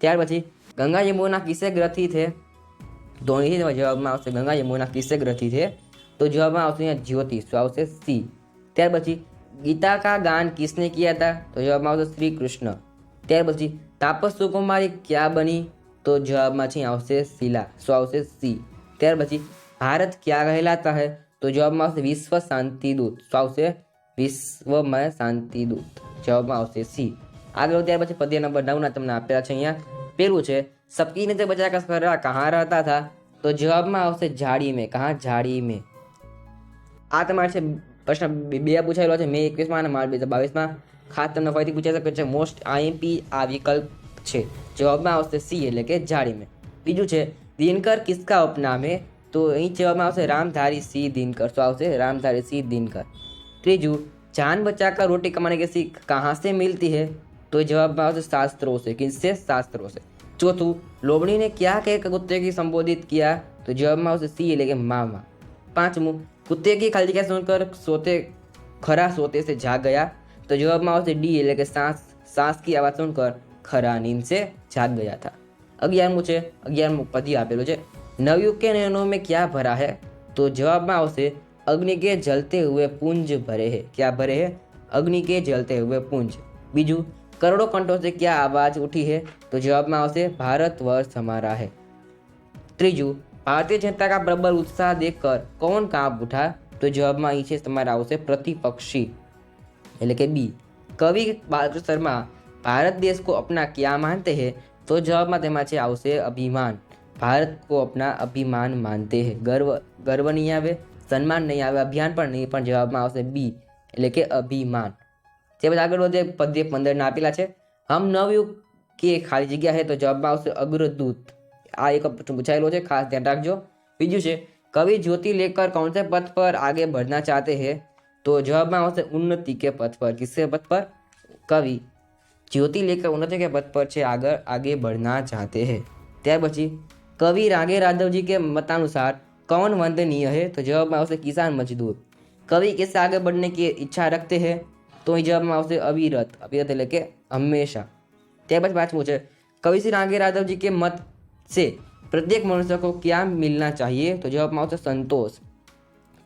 ત્યાર પછી गंगा यमुना किसे ग्रथित है? तो અહીં જવાબમાં આવશે गंगा यमुना किसे ग्रथित है? तो जवाब में आवશે અહીંયા ज्योति, શું આવશે? सी। ત્યાર પછી गीता का गान किसने किया था? तो जवाब में आवશે श्री कृष्ण। ત્યાર પછી तापस सुकुमारी क्या बनी? तो जवाबમાં છે આવશે શીલા, શું આવશે? सी। ત્યાર પછી भारत क्या कहलाता है? तो જવાબમાં આવશે વિશ્વ શાંતિ દૂત, શું આવશે? વિશ્વમય શાંતિ દૂત, જવાબમાં આવશે सी। આગળ ત્યાર પછી પદ્ય નંબર 9 ના તમને આપેલા છે અહીંયા। પેલું છે सबकी नजर बचाकर खरा कहाँ रहता था? तो जवाबમાં આવશે झाड़ी में। कहाँ? झाड़ी में। આ તમારે છે પ્રશ્ન બે પૂછાયેલો છે, મે 21 અને માર્ચ 2022 ખાસ તમને ફરીથી પૂછાઈ શકે છે। મોસ્ટ આઈએમપી આ વિકલ્પ છે, જવાબમાં આવશે સી, એટલે કે झाड़ी में। બીજું છે दिनकर किसका उपनाम है? तो અહીં જવાબમાં આવશે रामधारी सिंह दिनकर, શું આવશે? रामधारी सिंह दिनकर। ત્રીજું जान बचाकर रोटी कमाने की सीख कहाँ से मिलती है? तो जवाबમાં આવશે शास्त्रों से। किससे? शास्त्रों से। चौथું लोमड़ी ने क्या कहकर कुत्ते की संबोधित किया? तो जवाबમાં આવશે सी, એટલે કે मामा। પાંચમું कुत्ते की खाली जगह सुनकर खरा सोते से जाग गया? तो जवाबમાં આવશે डी, એટલે કે सांस की आवाज सुनकर खरा नींद से जाग गया था। 11મું છે 11મું પદ્ય આપેલું છે नवयुग के नयनों में क्या भरा है? तो जवाबમાં આવશે अग्नि के जलते हुए पुंज भरे हैं। क्या भरे हैं? अग्नि के जलते हुए पुंज। बीजू करोड़ों कंठों से क्या आवाज उठी है? तो जवाबમાં આવશે भारतवर्ष हमारा है। ત્રીજું भारतीय जनता का प्रबल उत्साह देखकर कौन कांप उठा? तो जवाबમાં અહીં છે તમારે આવશે प्रतिपक्षी, એટલે કે बी। कवि बालकृष्ण शर्मा भारत देश को अपना क्या मानते हैं? तो जवाबમાં તેમાં છે આવશે अभिमान। भारत को अपना अभिमान मानते हैं। गर्व नहीं આવે, સન્માન નહીં આવે, અભિયાન પણ નહીં, પણ જવાબમાં આવશે બી, એટલે કે અભિમાન। તે પછી આગળ વધે પદ્ય 15 ના આપેલા છે हम नवयुग के खाली जगह है? तो जवाबમાં આવશે अग्रदूत। આ એક પૂછાયેલો છે, ખાસ ધ્યાન રાખજો। બીજું છે कवि ज्योति लेकर कौन से पथ पर आगे बढ़ना चाहते हैं? तो जवाबમાં આવશે उन्नति के पथ पर। किसके पथ पर? कवि ज्योति लेकर उन्नति के पथ पर છે आगे बढ़ना चाहते हैं। ત્યાર પછી कवि रागे राघव जी के मतानुसार कौन वंदनीय है? तो जवाबમાં આવશે किसान मजदूर। कवि कैसे आगे बढ़ने की इच्छा रखते हैं? तो जवाबમાં આવશે अविरत। अविरत એટલે કે हमेशा। ત્યાર પછી પાંચમું છે कवि श्री रागे राघव जी के मत से प्रत्येक मनुष्य को क्या मिलना चाहिए? तो जवाबમાં આવશે संतोष।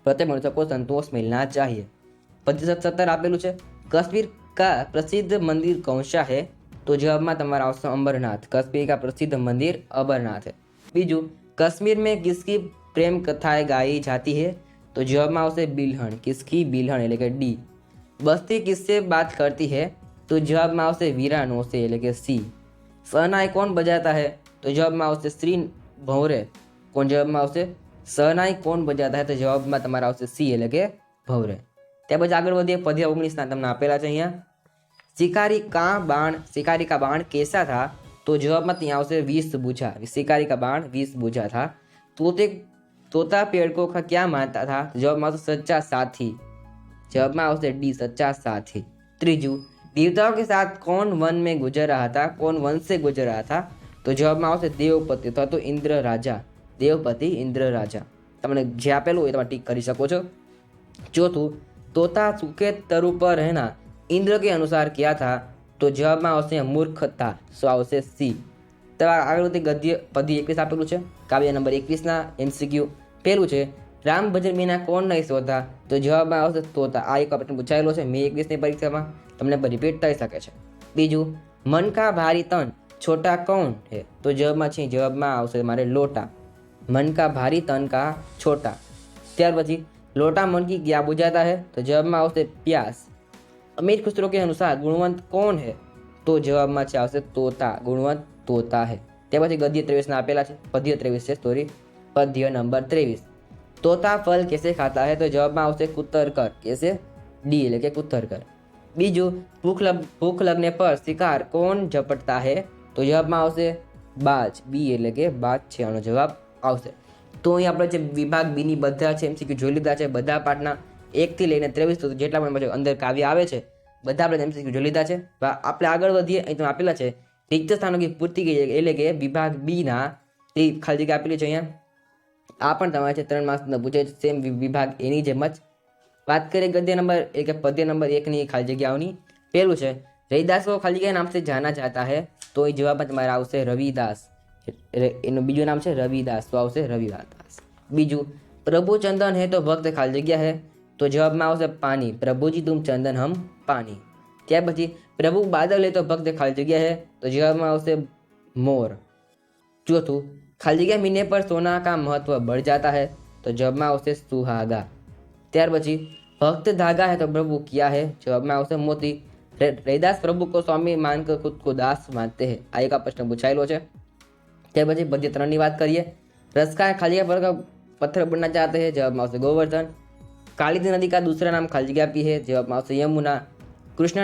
प्रत्येक मनुष्य को संतोष मिलना चाहिए। पद्य 17 આપેલું છે कश्मीर का प्रसिद्ध मंदिर कौन सा है? तो जवाबમાં તમારે આવશે अमरनाथ। कश्मीर का प्रसिद्ध मंदिर अमरनाथ है। बीजू कश्मीर में किसकी प्रेम कथाएं गाई जाती है? तो जवाबમાં આવશે बिल्हण। किसकी? बिल्हण, એટલે કે डी। बस्ती किससे बात करती है? तो जवाबમાં આવશે वीरानों से, એટલે કે सी। शहनाई कौन बजाता है? तो जवाबમાં આવશે श्री भंवरे। કોણ જવાબમાં આવશે? शहनाई कौन बजाता है? तो જવાબમાં તમારે આવશે सी, એટલે કે ભંવરે। ત્યાર પછી આગળ વધીએ પદ્ય 19 ના તમને આપેલા છે અહીંયા। शिकारी का बाण कैसा था? तो जवाबમાં ત્યાં આવશે 20 बूझा। शिकारी का बाण 20 बूझा था। तोता पेड़ को क्या मानता था? जवाबમાં આવશે सच्चा साथी। जवाबમાં આવશે डी, सच्चा साथी। ત્રીજું देवताओं के साथ कौन वन में गुजर रहा था? कौन वन से गुजर रहा था? तो जवाबમાં આવશે देवपति अथवा तो इंद्र राजा। देवपति इंद्र राजा। तमने जे आपेलुं ए तमे टिक करी शको छो। चौथुं, तोता सूखे तरु पर रहना इंद्र के अनुसार किया था, तो जवाब में आवशे मूर्ख था। सो आवशे सी। तो आगळ गद्य पद्य 21 आपेलुं छे। काव्य नंबर 21 ना एमसीक्यू पहेलुं छे, राम भजन बिना कोण नहीं सोता, तो जवाब में आवशे तोता। आ एक प्रश्न पूछायेलो छे मे 21 ની પરીક્ષામાં, તમને रिपीट થઈ શકે છે। बीजू, मन का भारी तन छोटा कौन है, तो जवाब में आवशे मारे लोटा। मन का भारी तन का छोटा। त्यार पछी लोटा मन की क्या बुझाता है, तो जवाब में आवशे प्यास। अमीर खुसरो के अनुसार गुणवंत कौन है, तो जवाब में आवशे तोता। गुणवंत तोता है। त्यार पछी गद्य 23 आपेला है। पद्य 23 है सॉरी, पद्य नंबर 23, तोता फल कैसे खाता है, तो जवाब में आवशे कुतरकर। कैसे? डी એટલે કે कुतरकर। बीजू, भूख लगने पर शिकार कौन झपटता है, तो जवाब में आवशे बाज। बी એટલે કે बाज છે આનો જવાબ આવશે। તો અહીં આપણે જે વિભાગ બી ની બધા છે એમસીક્યુ જોઈ લીધા છે। બધા પાઠના 1 થી લઈને 23 સુધી જેટલા પણ અંદર કાવ્ય આવે છે બધા આપણે એમસીક્યુ જોઈ લીધા છે। આપણે આગળ વધીએ। અહીં તમે આપેલા છે रिक्त स्थानों की पूर्ति की એટલે કે વિભાગ બી ના ખાલી જગ્યા આપેલી છે અહીંયા। आ पण तमारे छे 3 मार्क्स पूछे सेम विभाग एनी जेम ज। बात करें गद्य नंबर एक पद्य नंबर 1 ની ખાલી જગ્યાઓની। पहलू है रविदास को खाली जगह नाम से जाना जाता है, तो ये जवाब में तुम्हारा आवशे रविदास। एनु बीजू नाम है रविदास, तो आवशे रविदास। बीजू, प्रभु चंदन है तो भक्त खाली जग्या है, तो जवाब में आवशे पानी। प्रभु जी तुम चंदन हम पानी। त्यार पछी प्रभु बादल है तो भक्त खाली जग्या है, तो जवाब में आवशे मोर। चौथुं, खाली जगह मिलने पर सोना का महत्व बढ़ जाता है, तो जवाब में आवशे सुहागा। त्यार पछी भक्त धागा है तो प्रभु क्या है, जवाब में आवशे मोती। रविदास प्रभु को स्वामी मानकर खुद को दास मानते हैं। आ एक प्रश्न पूछायेलो छे। त्यार पछी पद्य 3 ની વાત करिए। रस का खाली जगह पर पत्थर बनना चाहते हैं, जवाब में आवशे गोवर्धन। काली नदी का दूसरा नाम खाली जगह भी है, जवाब में आवशे यमुना। कृष्ण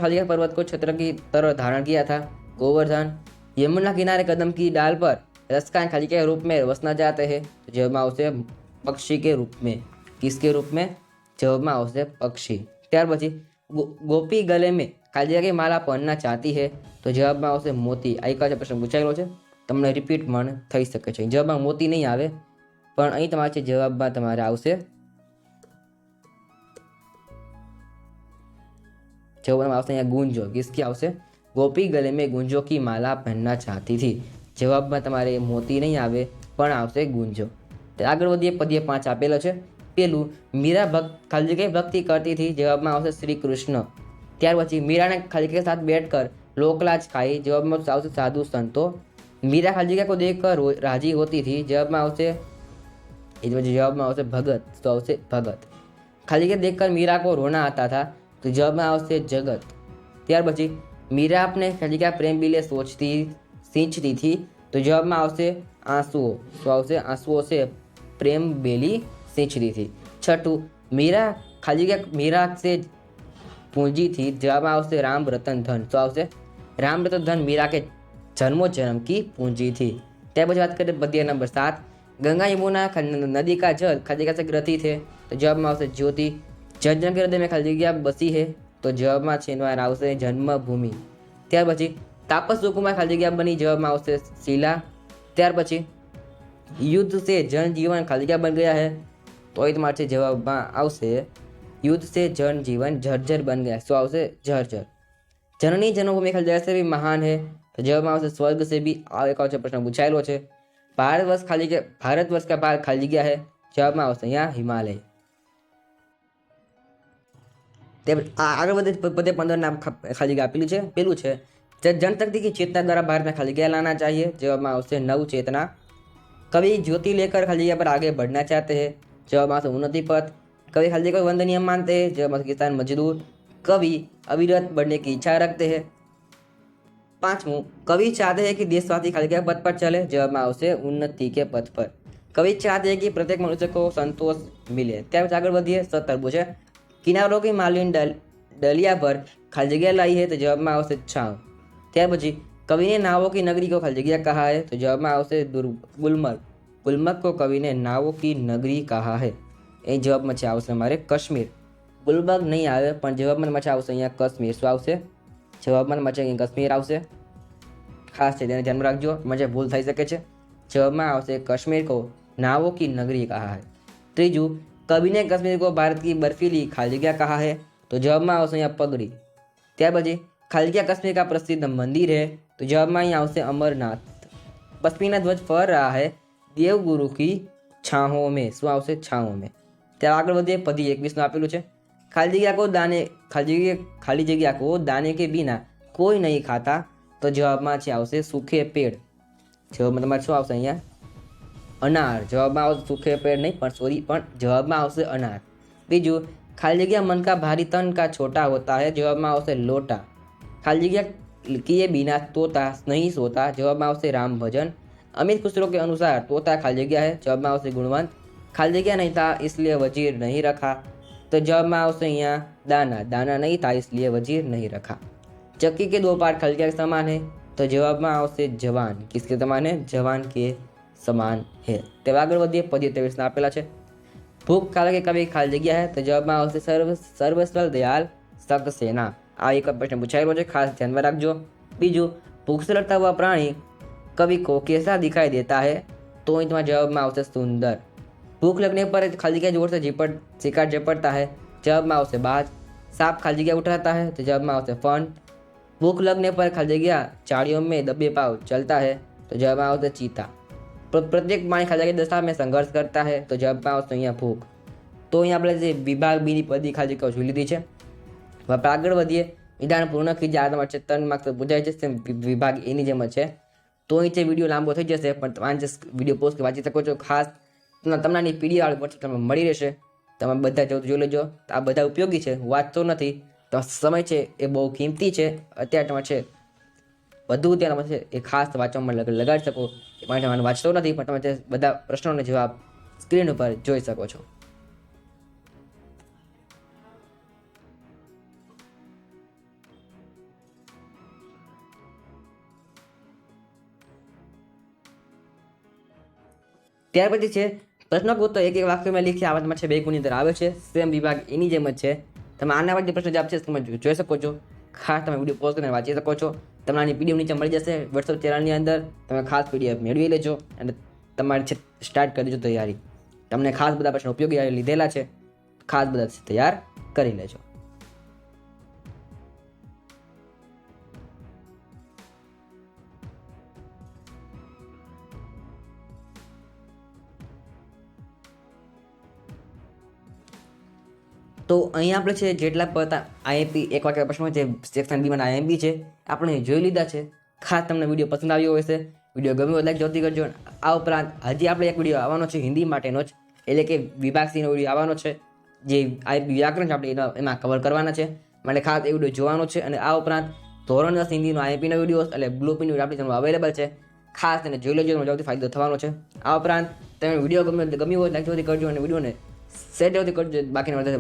खाली जगह पर्वत को छत्र की तरह धारण किया था, गोवर्धन। यमुना किनारे कदम की डाल पर रसका खाली के रूप में वसना चाहते हैं, तो जवाब में आवशे पक्षी के रूप में। किसके रूप में? जवाब में आवशे पक्षी। त्यार पछी गोपी गले में खाली जगह की माला पहनना चाहती है, तो जवाब में आवशे मोती। आ एक प्रश्न पूछायेलो छे, तमने रिपीट पण थई शके छे। जवाब में मोती नहीं आवे, पण અહીં તમારે जवाब में તમારે आवशे जवाब में आवशे गुंजो। किसकी आवशे? गोपी गले में गुंजो की माला पहनना चाहती थी। जवाब में तमारे मोती नहीं आवे, पण आवशे गुंजो। तो आगळ वधीए। पद्य 5 आपेलो छे। पहेलुं, मीरा खाली जगह भक्ति करती थी, जवाब में आवशे श्री कृष्ण। त्यार पछी मीरा ने खाली जगह साथ बैठकर लोकलाज खाई, जवाब में आवशे साधु संतो। मीरा खाली जगह को देखकर राजी होती थी, जवाब में आवशे जवाब में आवशे भगत, तो आवशे भगत। खाली जगह देखकर मीरा को रोना आता था, तो जवाब में आवशे जगत। त्यार पछी मीरा अपने खाली जगह प्रेम बिले सींचती थी, तो जवाब में आवशे आंसुओं, तो आवशे आंसुओं से प्रेम बेली सींचती थी। छठू, मीरा खाली जगह मीरा से पूंजी थी, जवाब में आवशे राम रतन धन, तो आवशे राम रतन धन मीरा के जन्मों जन्म की पूंजी थी। त्यार पछी बात करें पद्य नंबर 7, गंगा यमुना नदी का जल खाली जगह से ग्रथी थे, तो जवाब में आवशे ज्योति। जन के हृदय में खाली जगह बसी है, तो जवाब में आवशे जन्मभूमि। त्यार पछी तापस सुकुमार खाली जगह बनी, जवाब में आवशे शिला। त्यार पछी युद्ध से जनजीवन खाली जगह बन गया है, तो तुम्हारे जवाब में आवशे युद्ध से जनजीवन झरझर बन गया, तो आवशे झरझर। जननी जन्मभूमि खाली जगह से भी महान है, तो जवाब में आवशे स्वर्ग से भी। आ एक प्रश्न पूछायेलो छे। भारतवर्ष का भाग खाली जगह है, जवाब में आवशे अहींया हिमालय। आगे बढ़े। पद्य 15 नाम खाली जगह आपेली है। पहलू है जनशक्ति की चेतना द्वारा भारत में खाली जगह लाना चाहिए, जवाब में आवशे नव चेतना। कवि ज्योति लेकर खाली जगह पर आगे बढ़ना चाहते हैं, जवाब में आवशे उन्नति पथ। कवि खाली जगह को वंदनीय मानते हैं, जवाब में किसान मजदूर। कवि अविरत बढ़ने की इच्छा रखते हैं। 5वां, कवि चाहते हैं कि देशवासी खाली जगह पथ पर चले, जवाब में आवशे उन्नति के पथ पर। कवि चाहते हैं कि प्रत्येक मनुष्य को संतोष मिले। त्यार आगे बढ़िए। 17 है किनारों की मालिन डलिया पर खाली जगह लाई है, तो जवाब में आवशे छाव। त्यार पछी कवि ने नावों की नगरी को खाली जगह कहा है, तो जवाब में आवशे गुलमर्ग। गुलमर्ग को कवि ने नावों की नगरी कहा है। ए जवाब में आवशे हमारे कश्मीर। गुलमर्ग नहीं आवे, पण जवाब में आवशे अहींया कश्मीर। शुं आवशे? जवाब में कश्मीर आवशे। खास है तेने ध्यान राखजो, मजे भूल थई शके छे। जवाबમાં આવશે कश्मीर को नावों की नगरी कहा है। ત્રીજું, कवि ने कश्मीर को भारत की बर्फीली खाली जगह कहा है, तो जवाबમાં આવશે અહીંયા पगड़ी। ત્યાર પછી खाली जगह कश्मीर का प्रसिद्ध मंदिर है, तो जवाबમાં અહીંયા આવશે अमरनाथ। पश्मीना ध्वज फहर रहा है देवगुरु की छाहों में, શું આવશે છાહોं में। ત્યાં આગળ વધીએ, પદી 21 આપેલું છે, खाली जगह को दाने के बिना कोई नहीं खाता, तो જવાબમાં છે આવશે सूखे पेड़। જવાબમાં તમારે શું આવશે અહીંયા अनार। जवाबમાં આવશે सूखे पेड़ नहीं પણ જવાબમાં આવશે अनार। બીજું, खाली जगह मन का भारी तन का छोटा होता है, जवाबમાં આવશે लोटा। खाली जगह किए बिना तोता नहीं सोता, जवाबમાં આવશે राम भजन। अमित खुसरो के अनुसार तोता खाली जगह है, जवाबમાં આવશે गुणवंत। खाली जगह नहीं था इसलिए वजीर नहीं रखा, तो जवाबમાં આવશે અહીંયા दाना। दाना नहीं था इसलिए वजीर नहीं रखा। चक्की के 2 पार्ट खाली जगह के समान है, तो जवाबમાં આવશે जवान। किसके समान है? जवान के समान है। તે આગળ વધીએ, પદ 23 આપેલા છે। ભૂખ કાલે કે કभी ખાલી જગ્યા है, तो જવાબમાં આવશે સર્વસ્વલ દયાલ સખ્ત સેના। આ એક પ્રશ્ન પૂછાયેલો છે, ખાસ ધ્યાનમાં રાખજો। બીજું, भूख से लड़ता हुआ प्राणी कभी को कैसा दिखाई देता है, तो અહીં તમારા જવાબમાં આવશે सुंदर। भूख लगने पर खाली जगह जोर से शिकार झपटता है, जवाबમાં આવશે बाज। सांप खाली जगह उठाता है, तो जवाबમાં આવશે फन। भूख लगने पर खाली जगह झाड़ियों में दबे पाव चलता है, तो जवाबમાં આવશે चीता। प्रत्येक प्राणी खाली जगह दशा में संघर्ष करता है, तो जवाबમાં આવશે અહીંયા भूख। तो અહીંયા આપણે જે વિભાગ બીની પદી ખાલી જગ્યાઓ જોઈ લીધી છે। હવે આપણે આગળ વધીએ, વિધાન પૂર્ણ કીજે। આ તમારે 3 માર્ક્સ પૂછાય છે, સેમ વિભાગ એની જેમ જ છે। તો અહીં જે વિડીયો લાંબો થઈ જશે, પણ તમે જે વિડીયો પોસ્ટ વાંચી શકો છો। ખાસ તમને પીડીએફ વાળી વોટ્સએપ તમને મળી રહેશે, તમે બધા જોઈ લેજો। આ બધા ઉપયોગી છે, વાંચતો નથી તો સમય છે એ બહુ કિંમતી છે। અત્યારે તમારે છે બધું ત્યાં છે એ ખાસ વાંચવામાં લગાડી શકો, એ માટે મને વાંચતો નથી, પણ તમે તે બધા પ્રશ્નોનો જવાબ સ્ક્રીન ઉપર જોઈ શકો છો। ત્યાર પછી છે પ્રશ્ન પૂછતો એક વાક્યમાં લીખી આવવામાં છે 2 ગુણની અંદર આવે છે, સેમ વિભાગ એની જેમ જ છે। તમે આના માટે પ્રશ્ન જવાબ છે તમે જોઈ શકો છો। ખાસ તમે વિડીયો પોઝ કરીને વાંચી શકો છો। તમને આની પીડીએફ નીચે મળી જશે વોટ્સએપ ચેનલની અંદર, તમે ખાસ પીડીએફ મેળવી લેજો અને તમારે છે સ્ટાર્ટ કરી દેજો તૈયારી। તમને ખાસ બધા પ્રશ્નો ઉપયોગી લીધેલા છે, ખાસ બધા તૈયાર કરી લેજો। તો અહીંયા આપણે છે જેટલા પણ આઈએમપી એક વાક્ય પ્રશ્નો જે સેક્શન બીમાં આઈએમપી છે આપણે જોઈ લીધા છે। ખાસ તમને વિડીયો પસંદ આવ્યો હશે, વિડીયો ગમ્યો લાઈક જોતી કરજો। આ ઉપરાંત હજી આપણે એક વિડીયો આવવાનો છે હિન્દી માટેનો જ, એટલે કે વિભાગ સીનો વિડીયો આવવાનો છે, જે આઈએમપી વ્યાકરણ છે આપણે એમાં કવર કરવાના છે, માટે ખાસ એ વિડીયો જોવાનો છે। અને આ ઉપરાંત ધોરણ 10 હિન્દીનો આઈએમપીનો વિડીયો એટલે બ્લુ પ્રિન્ટ આપણી ચેનલ અવેલેબલ છે, ખાસ એને જોઈ લેજો, સૌથી ફાયદો થવાનો છે। આ ઉપરાંત તમે વિડીયો ગમ્યો હોય લાઈક જોતી કરજો અને વિડીયોને શેર જરૂરથી કરજો, બાકીના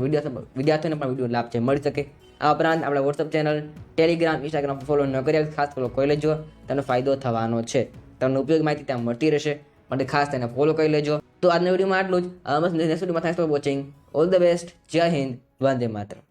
વિદ્યાર્થીઓને પણ વિડીયો લાભ છે મળી શકે। આ ઉપરાંત આપણા WhatsApp channel, Telegram, Instagram follow ન કર્યા ખાસ ફોલો કરી લેજો, તમને ફાયદો થવાનો છે, તમને ઉપયોગી માહિતી ત્યાં મળતી રહેશે, માટે ખાસ તેને ફોલો કરી લેજો। તો આજના વિડીયોમાં આટલું જ। નેક્સ્ટ વિડીયોમાં thanks for watching, all the best, જય હિન્દ, વંદે માતરમ।